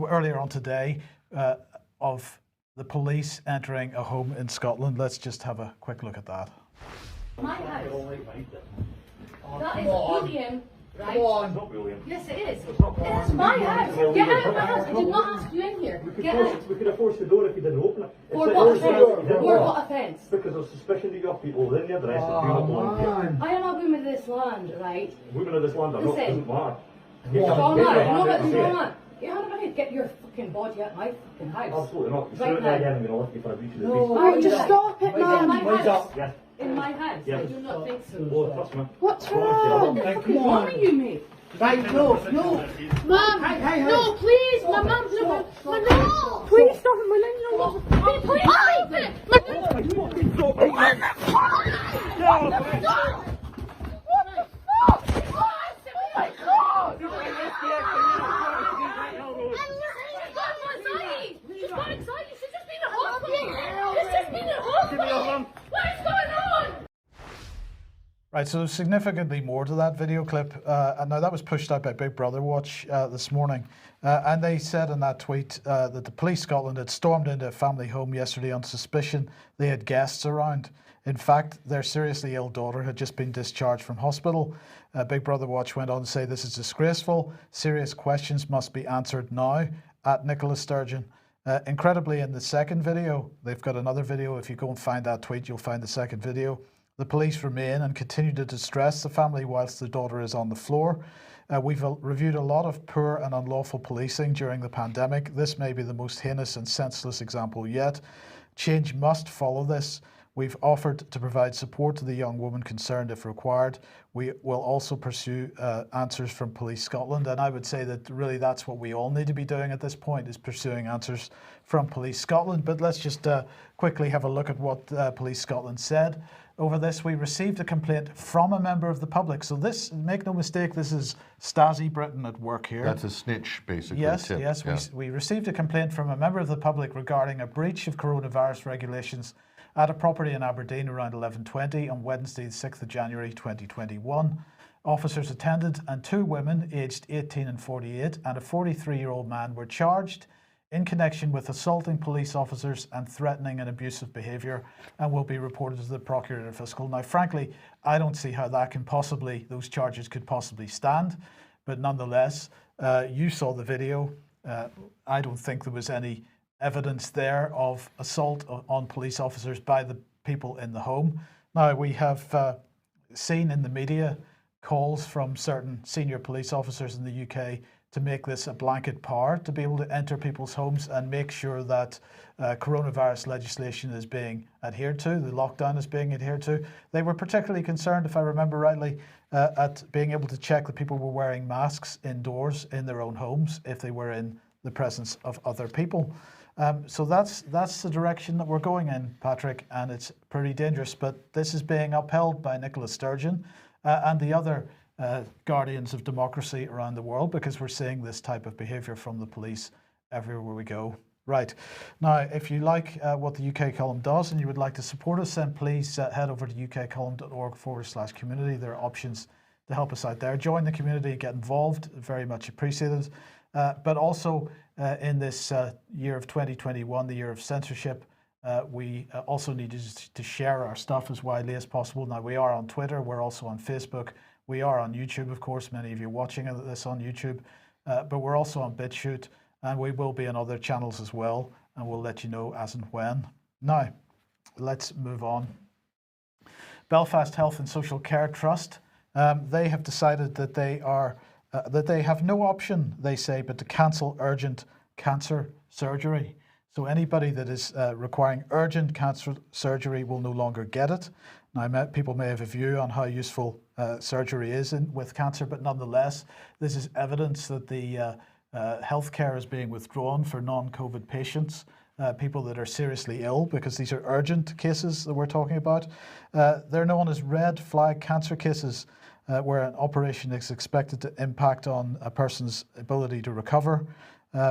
earlier on today of the police entering a home in Scotland. Let's just have a quick look at that. My house. That is bullying. Right? Come on. Not bullying. Yes, it is. It's my house. Get out of my house. I did not ask you in here. Get out. We could have forced the door if you didn't open it. For what offence? For what offence? Because of suspicion that you have people within the address that do not belong here. I am a woman of this land, right? Women of this land are not, doesn't matter. Strong man. Get out of my head. Get your fucking body out of my fucking house. Absolutely not. You Right now. again, I'm going to lift you for a breach of the peace. Oh, just stop it, man. In my house. Yes. In my house. Yes. I do not think so. Oh, trust me. What's wrong? What the fuck is wrong with you, mate? Right, no. Mum, Hey. no, please, my mum's no. Please stop it, my name, no. Please stop it. She's got anxiety. She's just been at hospital. She's just been at hospital. What's going on? Right, so there's significantly more to that video clip. And now that was pushed out by Big Brother Watch this morning. And they said in that tweet that the Police Scotland had stormed into a family home yesterday on suspicion they had guests around. In fact, their seriously ill daughter had just been discharged from hospital. Big Brother Watch went on to say this is disgraceful. Serious questions must be answered now at Nicola Sturgeon. Incredibly, in the second video, they've got another video. If you go and find that tweet, you'll find the second video. The police remain and continue to distress the family whilst the daughter is on the floor. We've reviewed a lot of poor and unlawful policing during the pandemic. This may be the most heinous and senseless example yet. Change must follow this. We've offered to provide support to the young woman concerned if required. We will also pursue answers from Police Scotland. And I would say that really that's what we all need to be doing at this point, is pursuing answers from Police Scotland. But let's just quickly have a look at what Police Scotland said over this. We received a complaint from a member of the public. So this, make no mistake, this is Stasi Britain at work here. That's a snitch, basically. Yes, tip. yes. Yeah. We received a complaint from a member of the public regarding a breach of coronavirus regulations at a property in Aberdeen around 11:20 on Wednesday, the 6th of January 2021. Officers attended and two women aged 18 and 48 and a 43-year-old man were charged in connection with assaulting police officers and threatening and abusive behaviour and will be reported to the Procurator Fiscal. Now, frankly, I don't see how that can possibly, those charges could possibly stand, but nonetheless, you saw the video. I don't think there was any evidence there of assault on police officers by the people in the home. Now, we have seen in the media calls from certain senior police officers in the UK to make this a blanket power to be able to enter people's homes and make sure that coronavirus legislation is being adhered to, the lockdown is being adhered to. They were particularly concerned, if I remember rightly, at being able to check that people were wearing masks indoors in their own homes if they were in the presence of other people. So that's the direction that we're going in, Patrick, and it's pretty dangerous. But this is being upheld by Nicola Sturgeon and the other guardians of democracy around the world, because we're seeing this type of behaviour from the police everywhere we go. Right. Now, if you like what the UK Column does and you would like to support us, then please head over to ukcolumn.org/community. There are options to help us out there. Join the community, get involved, very much appreciated. But also in this year of 2021, the year of censorship, we also need to share our stuff as widely as possible. Now, we are on Twitter, we're also on Facebook, we are on YouTube, of course, many of you watching this on YouTube, but we're also on BitChute, and we will be on other channels as well, and we'll let you know as and when. Now, let's move on. Belfast Health and Social Care Trust, they have decided that they have no option, they say, but to cancel urgent cancer surgery. So anybody that is requiring urgent cancer surgery will no longer get it. Now, people may have a view on how useful surgery is with cancer, but nonetheless, this is evidence that the healthcare is being withdrawn for non-COVID patients, people that are seriously ill, because these are urgent cases that we're talking about. They're known as red flag cancer cases, where an operation is expected to impact on a person's ability to recover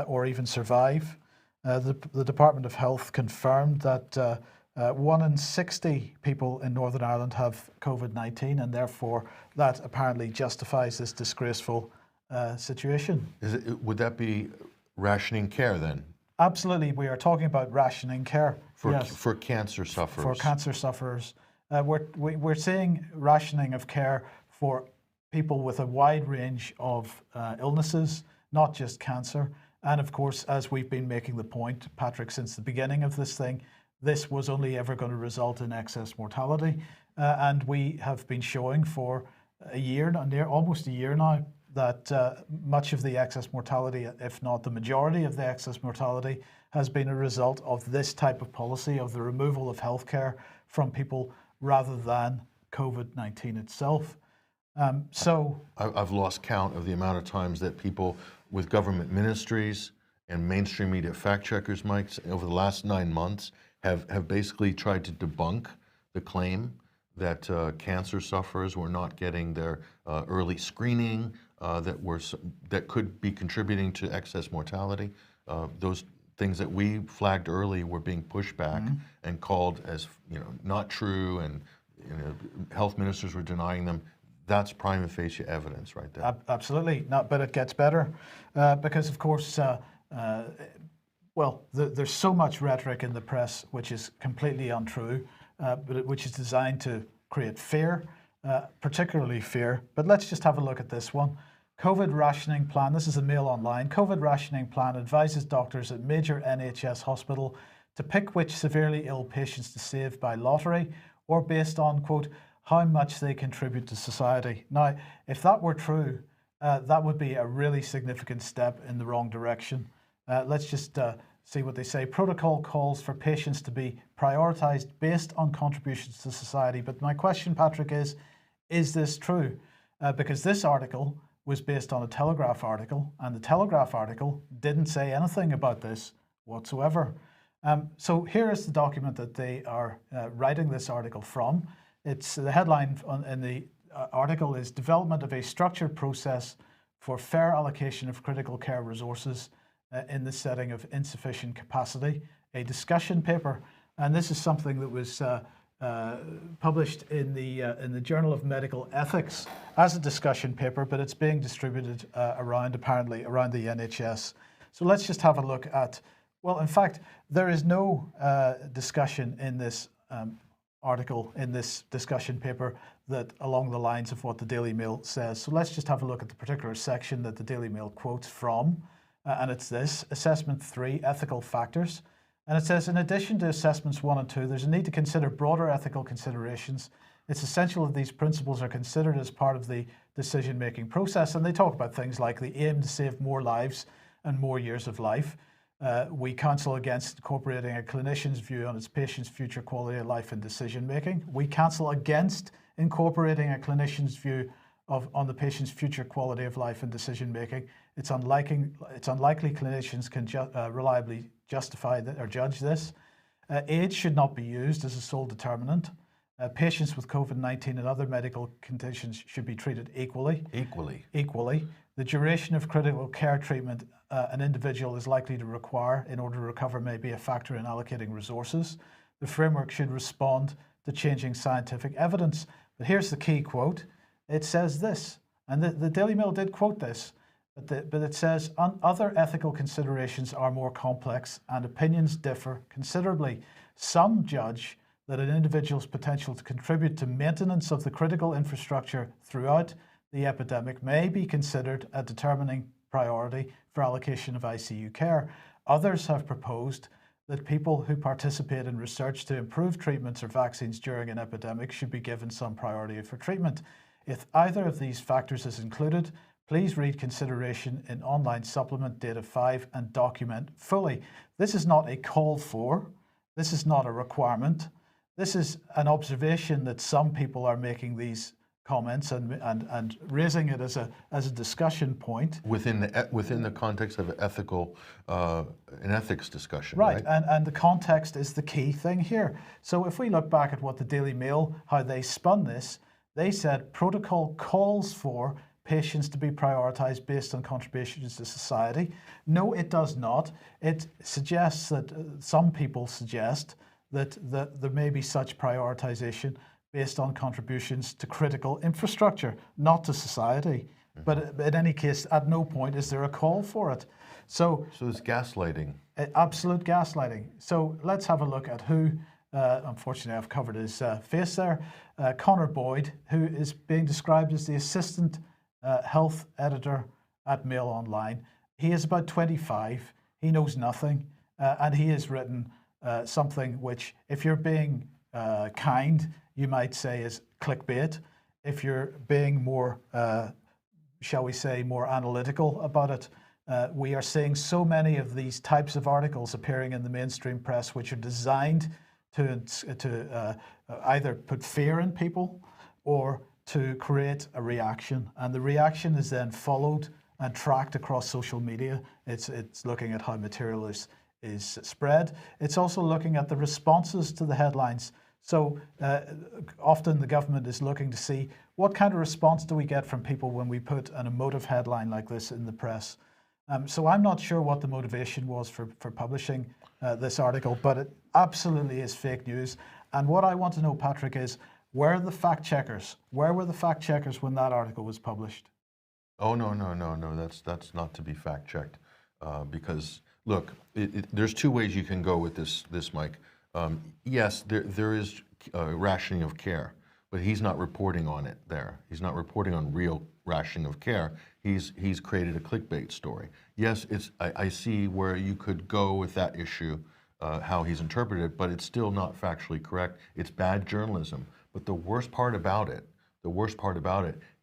or even survive. The Department of Health confirmed that 1 in 60 people in Northern Ireland have COVID-19, and therefore that apparently justifies this disgraceful situation. Would that be rationing care then? Absolutely, we are talking about rationing care. For cancer sufferers. For cancer sufferers. We're seeing rationing of care for people with a wide range of illnesses, not just cancer. And of course, as we've been making the point, Patrick, since the beginning of this thing, this was only ever going to result in excess mortality. And we have been showing for a year, almost a year now, that much of the excess mortality, if not the majority of the excess mortality, has been a result of this type of policy of the removal of healthcare from people rather than COVID-19 itself. So I've lost count of the amount of times that people with government ministries and mainstream media fact checkers, Mike, over the last 9 months have basically tried to debunk the claim that cancer sufferers were not getting their early screening that could be contributing to excess mortality. Those things that we flagged early were being pushed back and called as not true, and health ministers were denying them. That's prima facie evidence right there. Absolutely, but it gets better because, of course, there's so much rhetoric in the press which is completely untrue, but which is designed to create fear, particularly fear. But let's just have a look at this one. COVID rationing plan. This is a Mail Online. COVID rationing plan advises doctors at major NHS hospital to pick which severely ill patients to save by lottery or based on, quote, how much they contribute to society. Now, if that were true, that would be a really significant step in the wrong direction. Let's just see what they say. Protocol calls for patients to be prioritised based on contributions to society. But my question, Patrick, is this true? Because this article was based on a Telegraph article, and the Telegraph article didn't say anything about this whatsoever. So here is the document that they are writing this article from. It's the headline in the article is Development of a Structured Process for Fair Allocation of Critical Care Resources in the Setting of Insufficient Capacity, a discussion paper. And this is something that was published in the Journal of Medical Ethics as a discussion paper, but it's being distributed apparently around the NHS. So let's just have a look at, well, in fact, there is no discussion in this article, in this discussion paper, that along the lines of what the Daily Mail says. So let's just have a look at the particular section that the Daily Mail quotes from, and it's this, Assessment 3, Ethical Factors. And it says, in addition to assessments 1 and 2, there's a need to consider broader ethical considerations It's essential that these principles are considered as part of the decision-making process. And they talk about things like the aim to save more lives and more years of life. We counsel against incorporating a clinician's view on its patient's future quality of life and decision-making. We counsel against incorporating a clinician's view on the patient's future quality of life and decision-making. It's unlikely clinicians can reliably justify or judge this. Age should not be used as a sole determinant. Patients with COVID-19 and other medical conditions should be treated equally. Equally. The duration of critical care treatment an individual is likely to require in order to recover may be a factor in allocating resources. The framework should respond to changing scientific evidence. But here's the key quote. It says this, and the Daily Mail did quote this, but it says, other ethical considerations are more complex and opinions differ considerably. Some judge that an individual's potential to contribute to maintenance of the critical infrastructure throughout the epidemic may be considered a determining priority for allocation of ICU care. Others have proposed that people who participate in research to improve treatments or vaccines during an epidemic should be given some priority for treatment. If either of these factors is included, please read consideration in online supplement data 5 and document fully. This is not a call for, this is not a requirement. This is an observation that some people are making these comments and raising it as a discussion point within the context of an ethics discussion, right? And the context is the key thing here. So if we look back at what the Daily Mail, how they spun this, they said protocol calls for patients to be prioritized based on contributions to society. No, it does not. It suggests that some people suggest that there may be such prioritization based on contributions to critical infrastructure, not to society. Mm-hmm. But in any case, at no point is there a call for it. So it's gaslighting. Absolute gaslighting. So let's have a look at who, unfortunately I've covered his face there, Connor Boyd, who is being described as the assistant health editor at Mail Online. He is about 25, he knows nothing, and he has written something which, if you're being kind, you might say is clickbait. If you're being more, shall we say, more analytical about it, we are seeing so many of these types of articles appearing in the mainstream press, which are designed to either put fear in people or to create a reaction. And the reaction is then followed and tracked across social media. It's looking at how material is spread. It's also looking at the responses to the headlines. So often the government is looking to see what kind of response do we get from people when we put an emotive headline like this in the press. So I'm not sure what the motivation was for publishing this article, but it absolutely is fake news. And what I want to know, Patrick, is where are the fact checkers? Where were the fact checkers when that article was published? Oh, no. That's not to be fact checked. Because look, there's two ways you can go with this, Mike. Yes, there is rationing of care, but he's not reporting on it there. He's not reporting on real rationing of care. He's created a clickbait story. Yes, I see where you could go with that issue, how he's interpreted it, but it's still not factually correct. It's bad journalism. But the worst part about it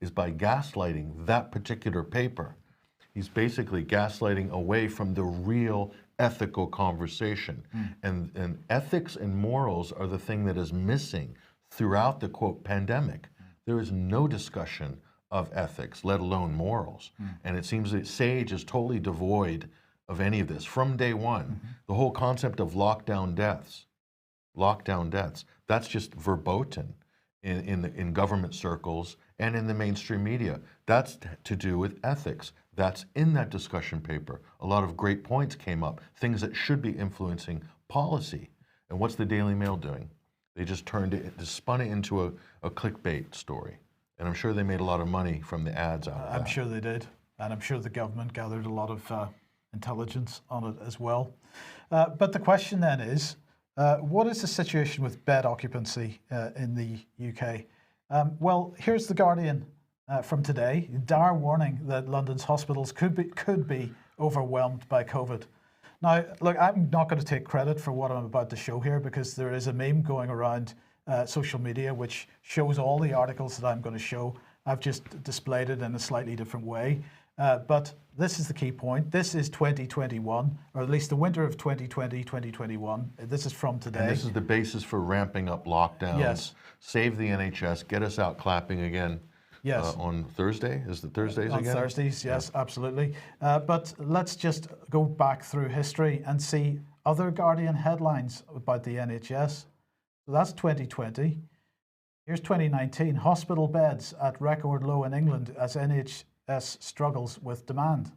is by gaslighting that particular paper, he's basically gaslighting away from the real ethical conversation. And ethics and morals are the thing that is missing throughout the, quote, pandemic. There is no discussion of ethics, let alone morals. And it seems that SAGE is totally devoid of any of this from day one. The whole concept of lockdown deaths, that's just verboten in government circles and in the mainstream media. That's to do with ethics. That's in that discussion paper. A lot of great points came up, things that should be influencing policy. And what's the Daily Mail doing? They just spun it into a clickbait story. And I'm sure they made a lot of money from the ads out of that. I'm sure they did. And I'm sure the government gathered a lot of intelligence on it as well. But the question then is, what is the situation with bed occupancy in the UK? Well, here's The Guardian from today. Dire warning that London's hospitals could be overwhelmed by COVID. Now, look, I'm not going to take credit for what I'm about to show here because there is a meme going around social media, which shows all the articles that I'm going to show. I've just displayed it in a slightly different way. But this is the key point. This is 2021, or at least the winter of 2020, 2021. This is from today. And this is the basis for ramping up lockdowns. Yes. Save the NHS, get us out clapping again. Yes. On Thursday? Is it Thursdays on again? On Thursdays, yes, absolutely. But let's just go back through history and see other Guardian headlines about the NHS. So that's 2020. Here's 2019. Hospital beds at record low in England as NHS struggles with demand.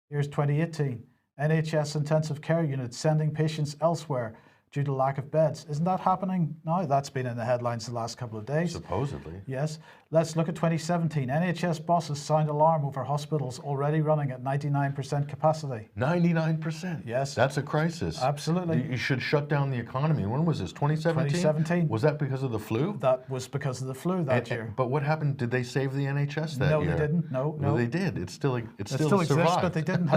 Here's 2018. NHS intensive care units sending patients elsewhere due to lack of beds. Isn't that happening now? That's been in the headlines the last couple of days. Supposedly. Yes. Let's look at 2017. NHS bosses sound alarm over hospitals already running at 99% capacity. 99%? Yes. That's a crisis. Absolutely. You should shut down the economy. When was this, 2017? 2017. Was that because of the flu? That was because of the flu that year. But what happened? Did they save the NHS that year? No, they didn't. No. Well, they did. It still exists, survived. but they didn't.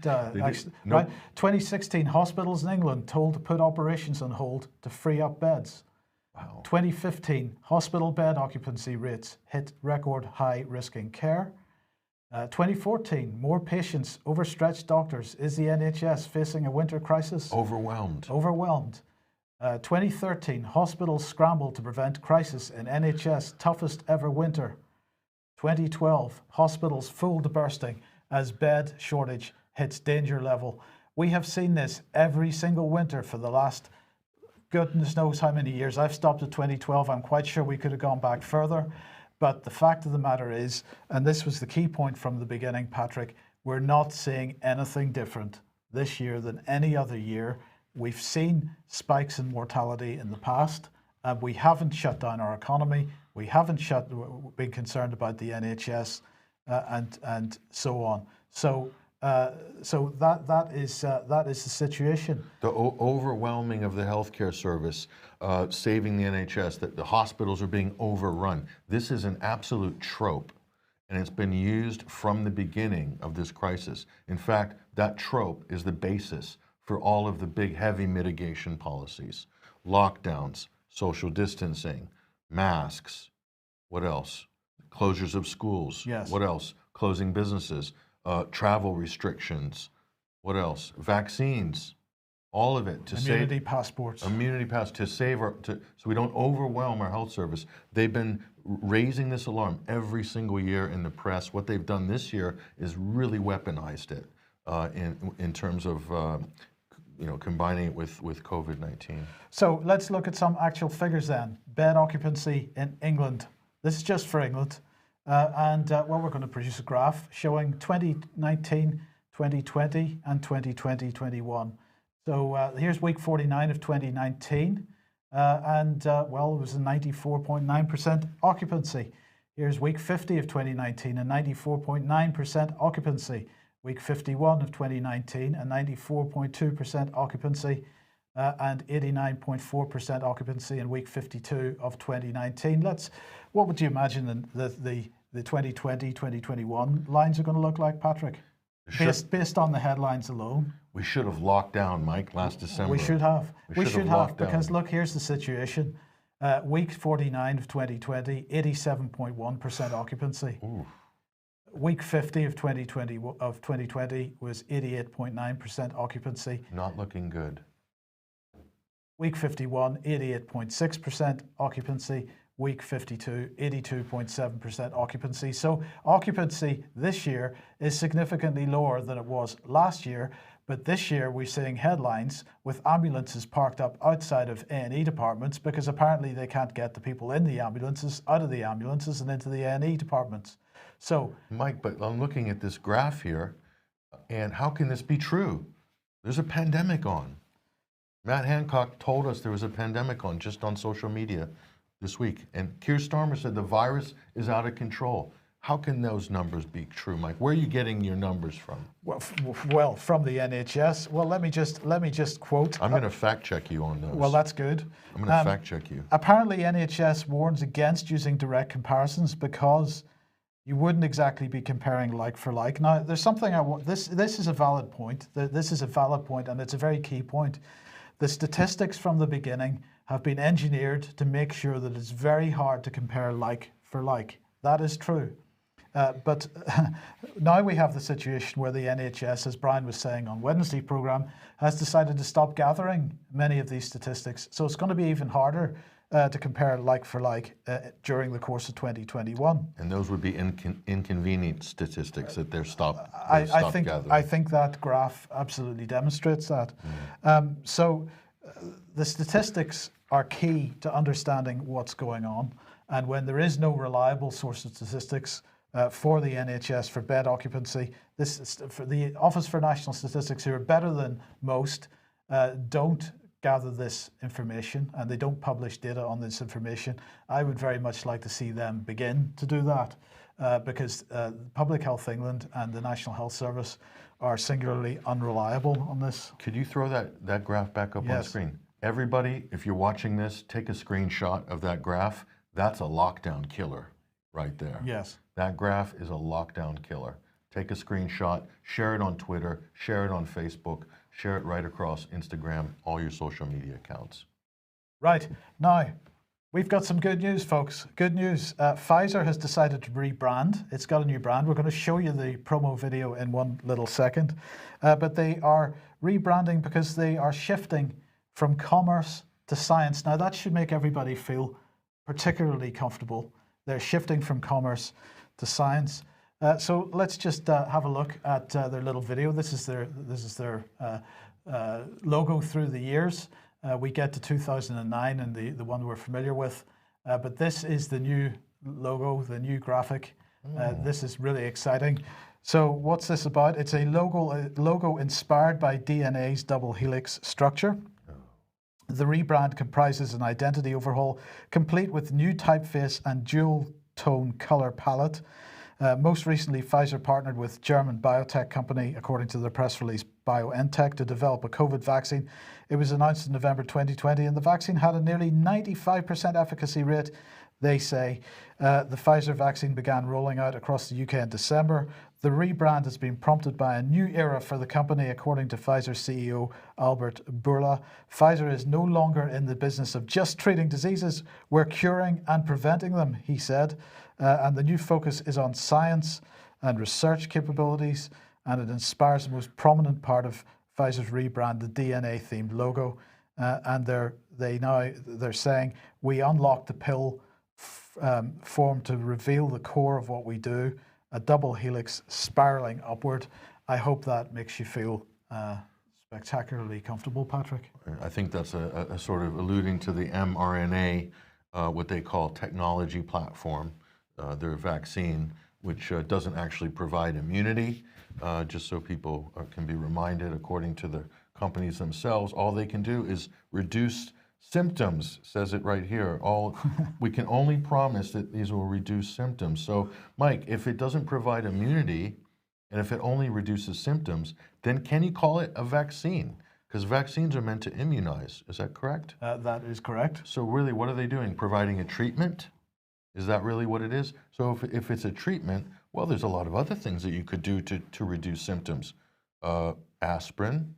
Actually, nope. Right. 2016. Hospitals in England told to put operations on hold to free up beds. Wow. 2015. Hospital bed occupancy rates hit record high, risking care. 2014. More patients, overstretched doctors. Is the NHS facing a winter crisis? Overwhelmed. 2013. Hospitals scramble to prevent crisis in NHS toughest ever winter. 2012. Hospitals full to bursting as bed shortage hits danger level. We have seen this every single winter for the last goodness knows how many years. I've stopped at 2012. I'm quite sure we could have gone back further. But the fact of the matter is, and this was the key point from the beginning, Patrick, we're not seeing anything different this year than any other year. We've seen spikes in mortality in the past. We haven't shut down our economy. We haven't been concerned about the NHS and so on. So that is the situation. The overwhelming of the healthcare service, saving the NHS, that the hospitals are being overrun. This is an absolute trope, and it's been used from the beginning of this crisis. In fact, that trope is the basis for all of the big, heavy mitigation policies. Lockdowns, social distancing, masks, what else? Closures of schools. Yes. What else? Closing businesses. Travel restrictions, what else? Vaccines, all of it to immunity passports. Immunity pass to save so we don't overwhelm our health service. They've been raising this alarm every single year in the press. What they've done this year is really weaponized it in terms of combining it with COVID-19. So let's look at some actual figures then. Bed occupancy in England. This is just for England. We're going to produce a graph showing 2019, 2020, and 2020-21. So here's week 49 of 2019, it was a 94.9% occupancy. Here's week 50 of 2019, a 94.9% occupancy. Week 51 of 2019, a 94.2% occupancy, and 89.4% occupancy in week 52 of 2019. What would you imagine the 2020, 2021 lines are going to look like, Patrick? Based on the headlines alone. We should have locked down, Mike, last December. We should have. We should have, because down. look, here's the situation. Week 49 of 2020, 87.1% occupancy. Ooh. Week 50 of 2020 was 88.9% occupancy. Not looking good. Week 51, 88.6% occupancy. Week 52, 82.7% occupancy. So occupancy this year is significantly lower than it was last year, but this year we're seeing headlines with ambulances parked up outside of A&E departments because apparently they can't get the people in the ambulances out of the ambulances and into the A&E departments. So, Mike, but I'm looking at this graph here, and how can this be true? There's a pandemic on. Matt Hancock told us there was a pandemic on just on social media this week. And Keir Starmer said the virus is out of control. How can those numbers be true, Mike? Where are you getting your numbers from? Well, from the NHS. Well, let me just quote. I'm going to fact check you on those. Well, that's good. I'm going to fact check you. Apparently, NHS warns against using direct comparisons because you wouldn't exactly be comparing like for like. Now, there's something I want. This is a valid point. This is a valid point, and it's a very key point. The statistics from the beginning have been engineered to make sure that it's very hard to compare like for like. That is true. But now we have the situation where the NHS, as Brian was saying on Wednesday programme, has decided to stop gathering many of these statistics. So it's going to be even harder to compare like for like during the course of 2021. And those would be inconvenient statistics that they're stopped gathering. I think that graph absolutely demonstrates that. So the statistics are key to understanding what's going on. And when there is no reliable source of statistics for the NHS for bed occupancy, this is for the Office for National Statistics, who are better than most, don't gather this information and they don't publish data on this information. I would very much like to see them begin to do that because Public Health England and the National Health Service are singularly unreliable on this. Could you throw that graph back up on screen? Everybody, if you're watching this, take a screenshot of that graph. That's a lockdown killer right there. Yes. That graph is a lockdown killer. Take a screenshot, share it on Twitter, share it on Facebook, share it right across Instagram, all your social media accounts. Right. Now, we've got some good news, folks. Good news. Pfizer has decided to rebrand. It's got a new brand. We're going to show you the promo video in one little second. But they are rebranding because they are shifting from commerce to science. Now, that should make everybody feel particularly comfortable. They're shifting from commerce to science. So let's just have a look at their little video. This is their logo through the years. We get to 2009 and the one we're familiar with, but this is the new logo, the new graphic. This is really exciting. So what's this about? It's a logo inspired by DNA's double helix structure. The rebrand comprises an identity overhaul, complete with new typeface and dual-tone color palette. Most recently, Pfizer partnered with German biotech company, according to the press release, BioNTech, to develop a COVID vaccine. It was announced in November 2020, and the vaccine had a nearly 95% efficacy rate, they say. The Pfizer vaccine began rolling out across the UK in December. The rebrand has been prompted by a new era for the company, according to Pfizer CEO Albert Bourla. Pfizer is no longer in the business of just treating diseases. We're curing and preventing them, he said. And the new focus is on science and research capabilities, and it inspires the most prominent part of Pfizer's rebrand, the DNA-themed logo. And they're saying, we unlock the pill form to reveal the core of what we do, a double helix spiraling upward. I hope that makes you feel spectacularly comfortable, Patrick. I think that's a sort of alluding to the mRNA, what they call technology platform, their vaccine, which doesn't actually provide immunity, just so people can be reminded, according to the companies themselves, all they can do is reduce symptoms, says it right here. We can only promise that these will reduce symptoms. So, Mike, if it doesn't provide immunity, and if it only reduces symptoms, then can you call it a vaccine? Because vaccines are meant to immunize. Is that correct? That is correct. So really, what are they doing? Providing a treatment? Is that really what it is? So if it's a treatment, well, there's a lot of other things that you could do to reduce symptoms. Aspirin,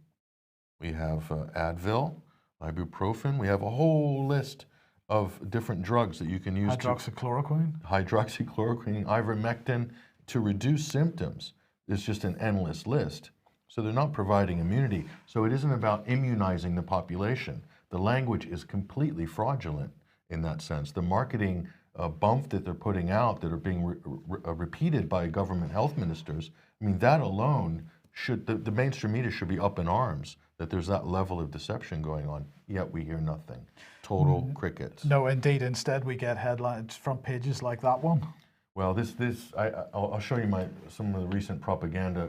we have Advil, ibuprofen. We have a whole list of different drugs that you can use. Hydroxychloroquine, ivermectin, to reduce symptoms. It's just an endless list. So they're not providing immunity. So it isn't about immunizing the population. The language is completely fraudulent in that sense. The marketing bump that they're putting out, that are being repeated by government health ministers, I mean, that alone should, the mainstream media should be up in arms that there's that level of deception going on, yet we hear nothing. Total crickets. No, indeed. Instead, we get headlines, front pages like that one. Well, I'll show you some of the recent propaganda.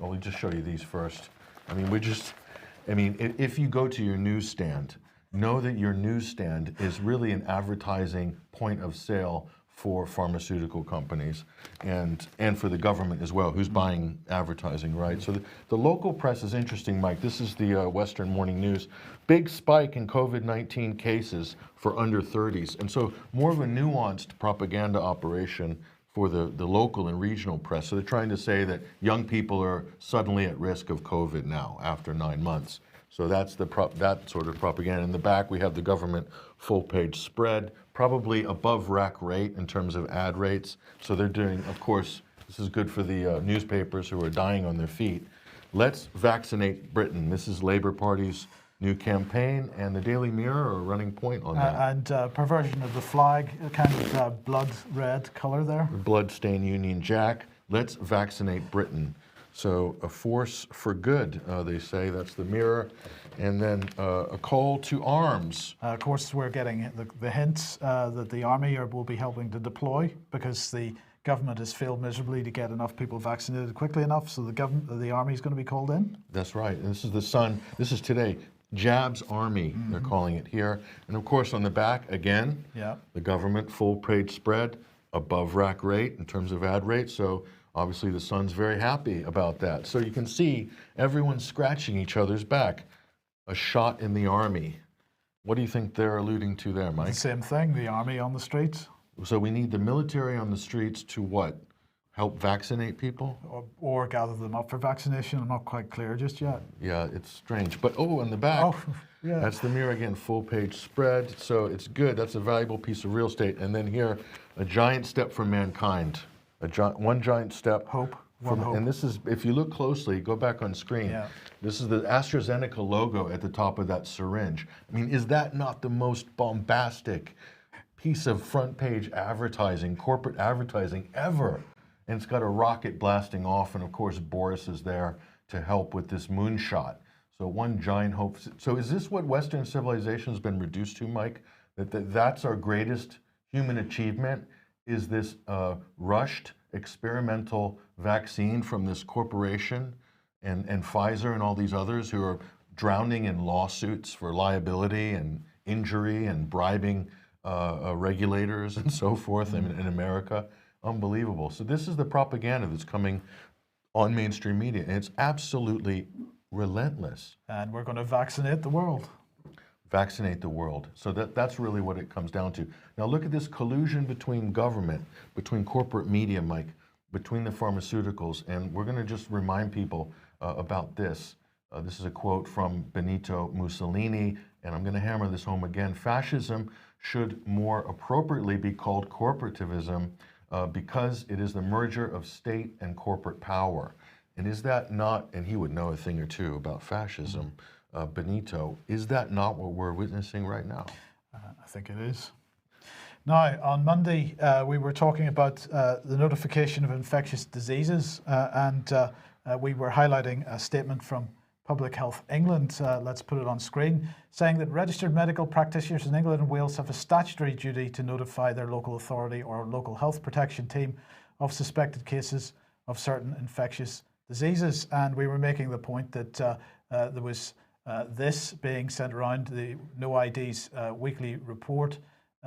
I'll just show you these first. I mean, if you go to your newsstand, know that your newsstand is really an advertising point of sale for pharmaceutical companies and for the government as well, who's buying advertising, right? So the local press is interesting, Mike. This is the Western Morning News. Big spike in COVID-19 cases for under 30s. And so more of a nuanced propaganda operation for the local and regional press. So they're trying to say that young people are suddenly at risk of COVID now after 9 months. So that's that sort of propaganda. In the back, we have the government full-page spread, probably above rack rate in terms of ad rates. So they're doing, of course, this is good for the newspapers who are dying on their feet. Let's vaccinate Britain. This is Labour Party's new campaign, and the Daily Mirror are running point on that. And perversion of the flag, a kind of blood red colour there. Bloodstained Union Jack. Let's vaccinate Britain. So a force for good, they say. That's the Mirror. And then a call to arms. Of course, we're getting the hints that the army will be helping to deploy because the government has failed miserably to get enough people vaccinated quickly enough. So the army is going to be called in. That's right. And this is the Sun. This is today. Jabs Army, they're calling it here. And of course, on the back, again, the government full-page spread, above rack rate in terms of ad rate. So obviously the Sun's very happy about that. So you can see everyone's scratching each other's back. A shot in the army. What do you think they're alluding to there, Mike? The same thing, the army on the streets. So we need the military on the streets to what? Help vaccinate people? Or gather them up for vaccination. I'm not quite clear just yet. Yeah, it's strange. But on the back, that's the Mirror again, full-page spread. So it's good. That's a valuable piece of real estate. And then here, a giant step for mankind. One giant step. Hope. And this is, if you look closely, go back on screen. This is the AstraZeneca logo at the top of that syringe. I mean, is that not the most bombastic piece of front-page advertising, corporate advertising ever? And it's got a rocket blasting off, and of course Boris is there to help with this moonshot. So one giant hope. So is this what Western civilization has been reduced to, Mike? That's our greatest human achievement, is this rushed experimental vaccine from this corporation and Pfizer and all these others who are drowning in lawsuits for liability and injury and bribing regulators and so forth in America. Unbelievable. So this is the propaganda that's coming on mainstream media, and it's absolutely relentless. And we're going to vaccinate the world. Vaccinate the world. So that's really what it comes down to. Now look at this collusion between government, between corporate media, Mike, between the pharmaceuticals, and we're going to just remind people about this. This is a quote from Benito Mussolini, and I'm going to hammer this home again. Fascism should more appropriately be called corporativism, because it is the merger of state and corporate power. And is that not, and he would know a thing or two about fascism, Benito, is that not what we're witnessing right now? I think it is. Now, on Monday, we were talking about the notification of infectious diseases, and we were highlighting a statement from Public Health England, let's put it on screen, saying that registered medical practitioners in England and Wales have a statutory duty to notify their local authority or local health protection team of suspected cases of certain infectious diseases. And we were making the point that there was this being sent around, the No IDs weekly report,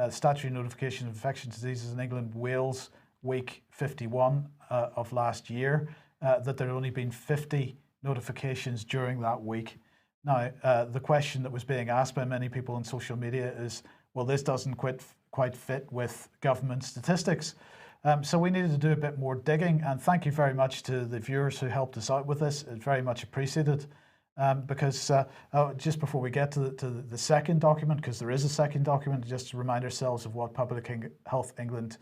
statutory notification of infectious diseases in England, Wales, week 51 of last year, that there had only been 50 notifications during that week. Now, the question that was being asked by many people on social media is, well, this doesn't quite fit with government statistics. So we needed to do a bit more digging, and thank you very much to the viewers who helped us out with this. It's very much appreciated. Because just before we get to the second document, because there is a second document, just to remind ourselves of what Public Health England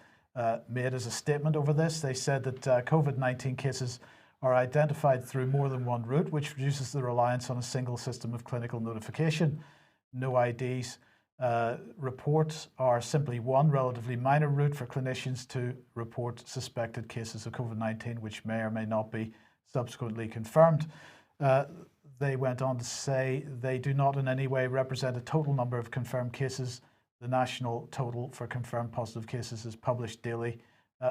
made as a statement over this. They said that COVID-19 cases are identified through more than one route, which reduces the reliance on a single system of clinical notification. No IDs reports are simply one relatively minor route for clinicians to report suspected cases of COVID-19, which may or may not be subsequently confirmed. They went on to say they do not in any way represent a total number of confirmed cases. The national total for confirmed positive cases is published daily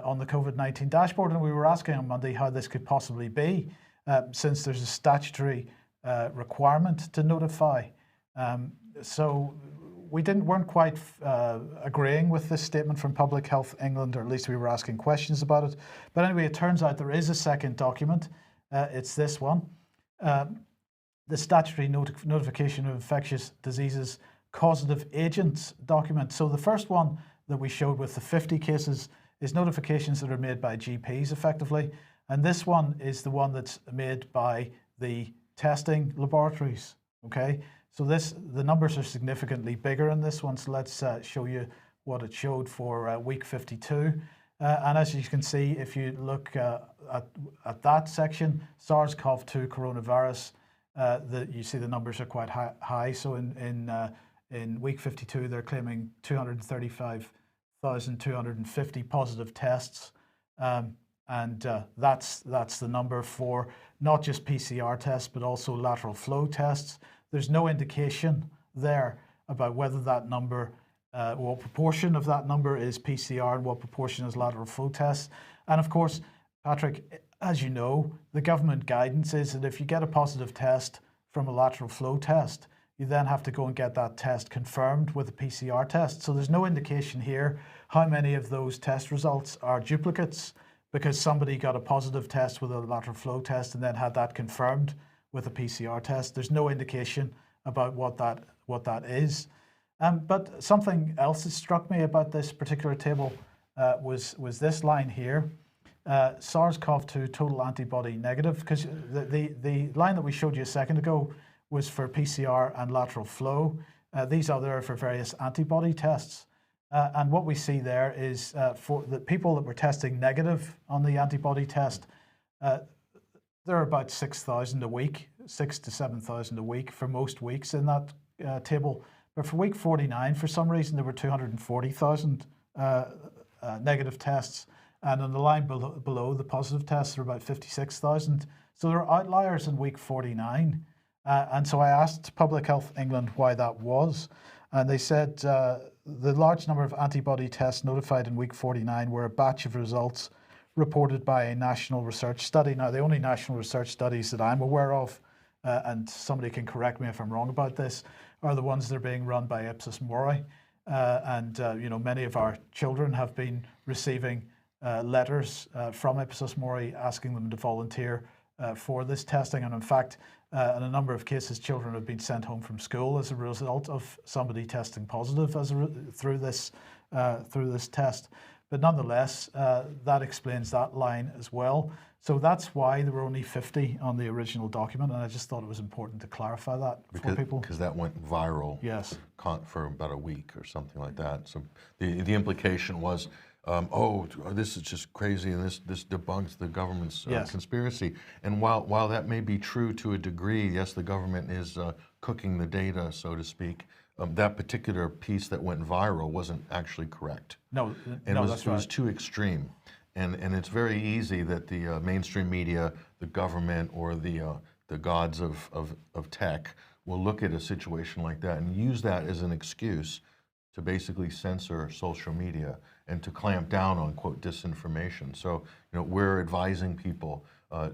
on the COVID-19 dashboard, and we were asking on Monday how this could possibly be, since there's a statutory requirement to notify. So we weren't quite agreeing with this statement from Public Health England, or at least we were asking questions about it. But anyway, it turns out there is a second document. It's this one. The statutory notification of infectious diseases causative agents document. So the first one that we showed with the 50 cases is notifications that are made by GPs effectively. And this one is the one that's made by the testing laboratories. Okay, so the numbers are significantly bigger in this one. So let's show you what it showed for week 52. And as you can see, if you look at that section, SARS-CoV-2 coronavirus, you see the numbers are quite high. So in week 52, they're claiming 235,250 positive tests. And that's the number for not just PCR tests, but also lateral flow tests. There's no indication there about whether that number, what proportion of that number is PCR and what proportion is lateral flow tests. And of course, Patrick, as you know, the government guidance is that if you get a positive test from a lateral flow test, you then have to go and get that test confirmed with a PCR test. So there's no indication here how many of those test results are duplicates, because somebody got a positive test with a lateral flow test and then had that confirmed with a PCR test. There's no indication about what that is. But something else that struck me about this particular table was this line here, SARS-CoV-2 total antibody negative, because the line that we showed you a second ago was for PCR and lateral flow. These are there for various antibody tests. And what we see there is for the people that were testing negative on the antibody test, there are about 6,000 a week, 6,000 to 7,000 a week for most weeks in that table. But for week 49, for some reason, there were 240,000 negative tests. And on the line below, the positive tests are about 56,000. So there are outliers in week 49. And so I asked Public Health England why that was. And they said the large number of antibody tests notified in week 49 were a batch of results reported by a national research study. Now, the only national research studies that I'm aware of, and somebody can correct me if I'm wrong about this, are the ones that are being run by Ipsos Mori. Many of our children have been receiving letters from Ipsos Mori asking them to volunteer for this testing. And in fact, in a number of cases, children have been sent home from school as a result of somebody testing positive through this test. But nonetheless, that explains that line as well. So that's why there were only 50 on the original document, and I just thought it was important to clarify that for people. Because that went viral. Yes. For about a week or something like that. So the implication was, this is just crazy, and this debunks the government's conspiracy. And while that may be true to a degree, yes, the government is cooking the data, so to speak. That particular piece that went viral wasn't actually correct. It was too extreme. And it's very easy that the mainstream media, the government, or the gods of tech will look at a situation like that and use that as an excuse to basically censor social media and to clamp down on, quote, disinformation. So, we're advising people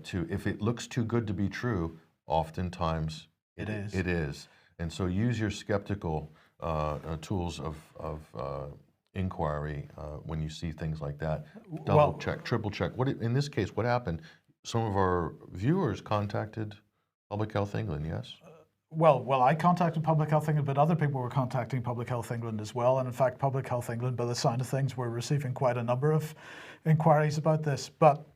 to, if it looks too good to be true, oftentimes it is. It is. And so use your skeptical tools of inquiry when you see things like that. Double check, triple check. In this case, what happened? Some of our viewers contacted Public Health England, yes? Well, I contacted Public Health England, but other people were contacting Public Health England as well. And in fact, Public Health England, by the sound of things, were receiving quite a number of inquiries about this. But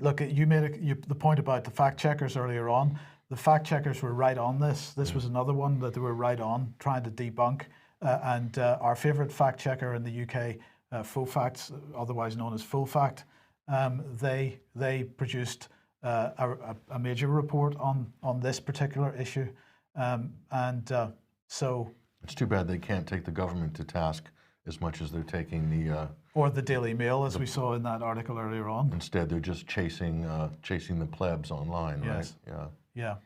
look, you made the point about the fact checkers earlier on. The fact checkers were right on this. This was another one that they were right on, trying to debunk. And our favourite fact checker in the UK, Full Facts, otherwise known as Full Fact, they produced a major report on this particular issue. So it's too bad they can't take the government to task as much as they're taking the or the Daily Mail, as we saw in that article earlier on. Instead, they're just chasing the plebs online, yes. Right? Yeah.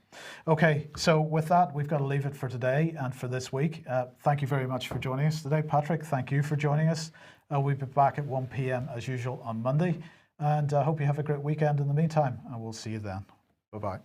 Okay, so with that, we've got to leave it for today and for this week. Thank you very much for joining us today. Patrick, thank you for joining us. We'll be back at 1 p.m. as usual on Monday. And I hope you have a great weekend in the meantime, and we'll see you then. Bye-bye.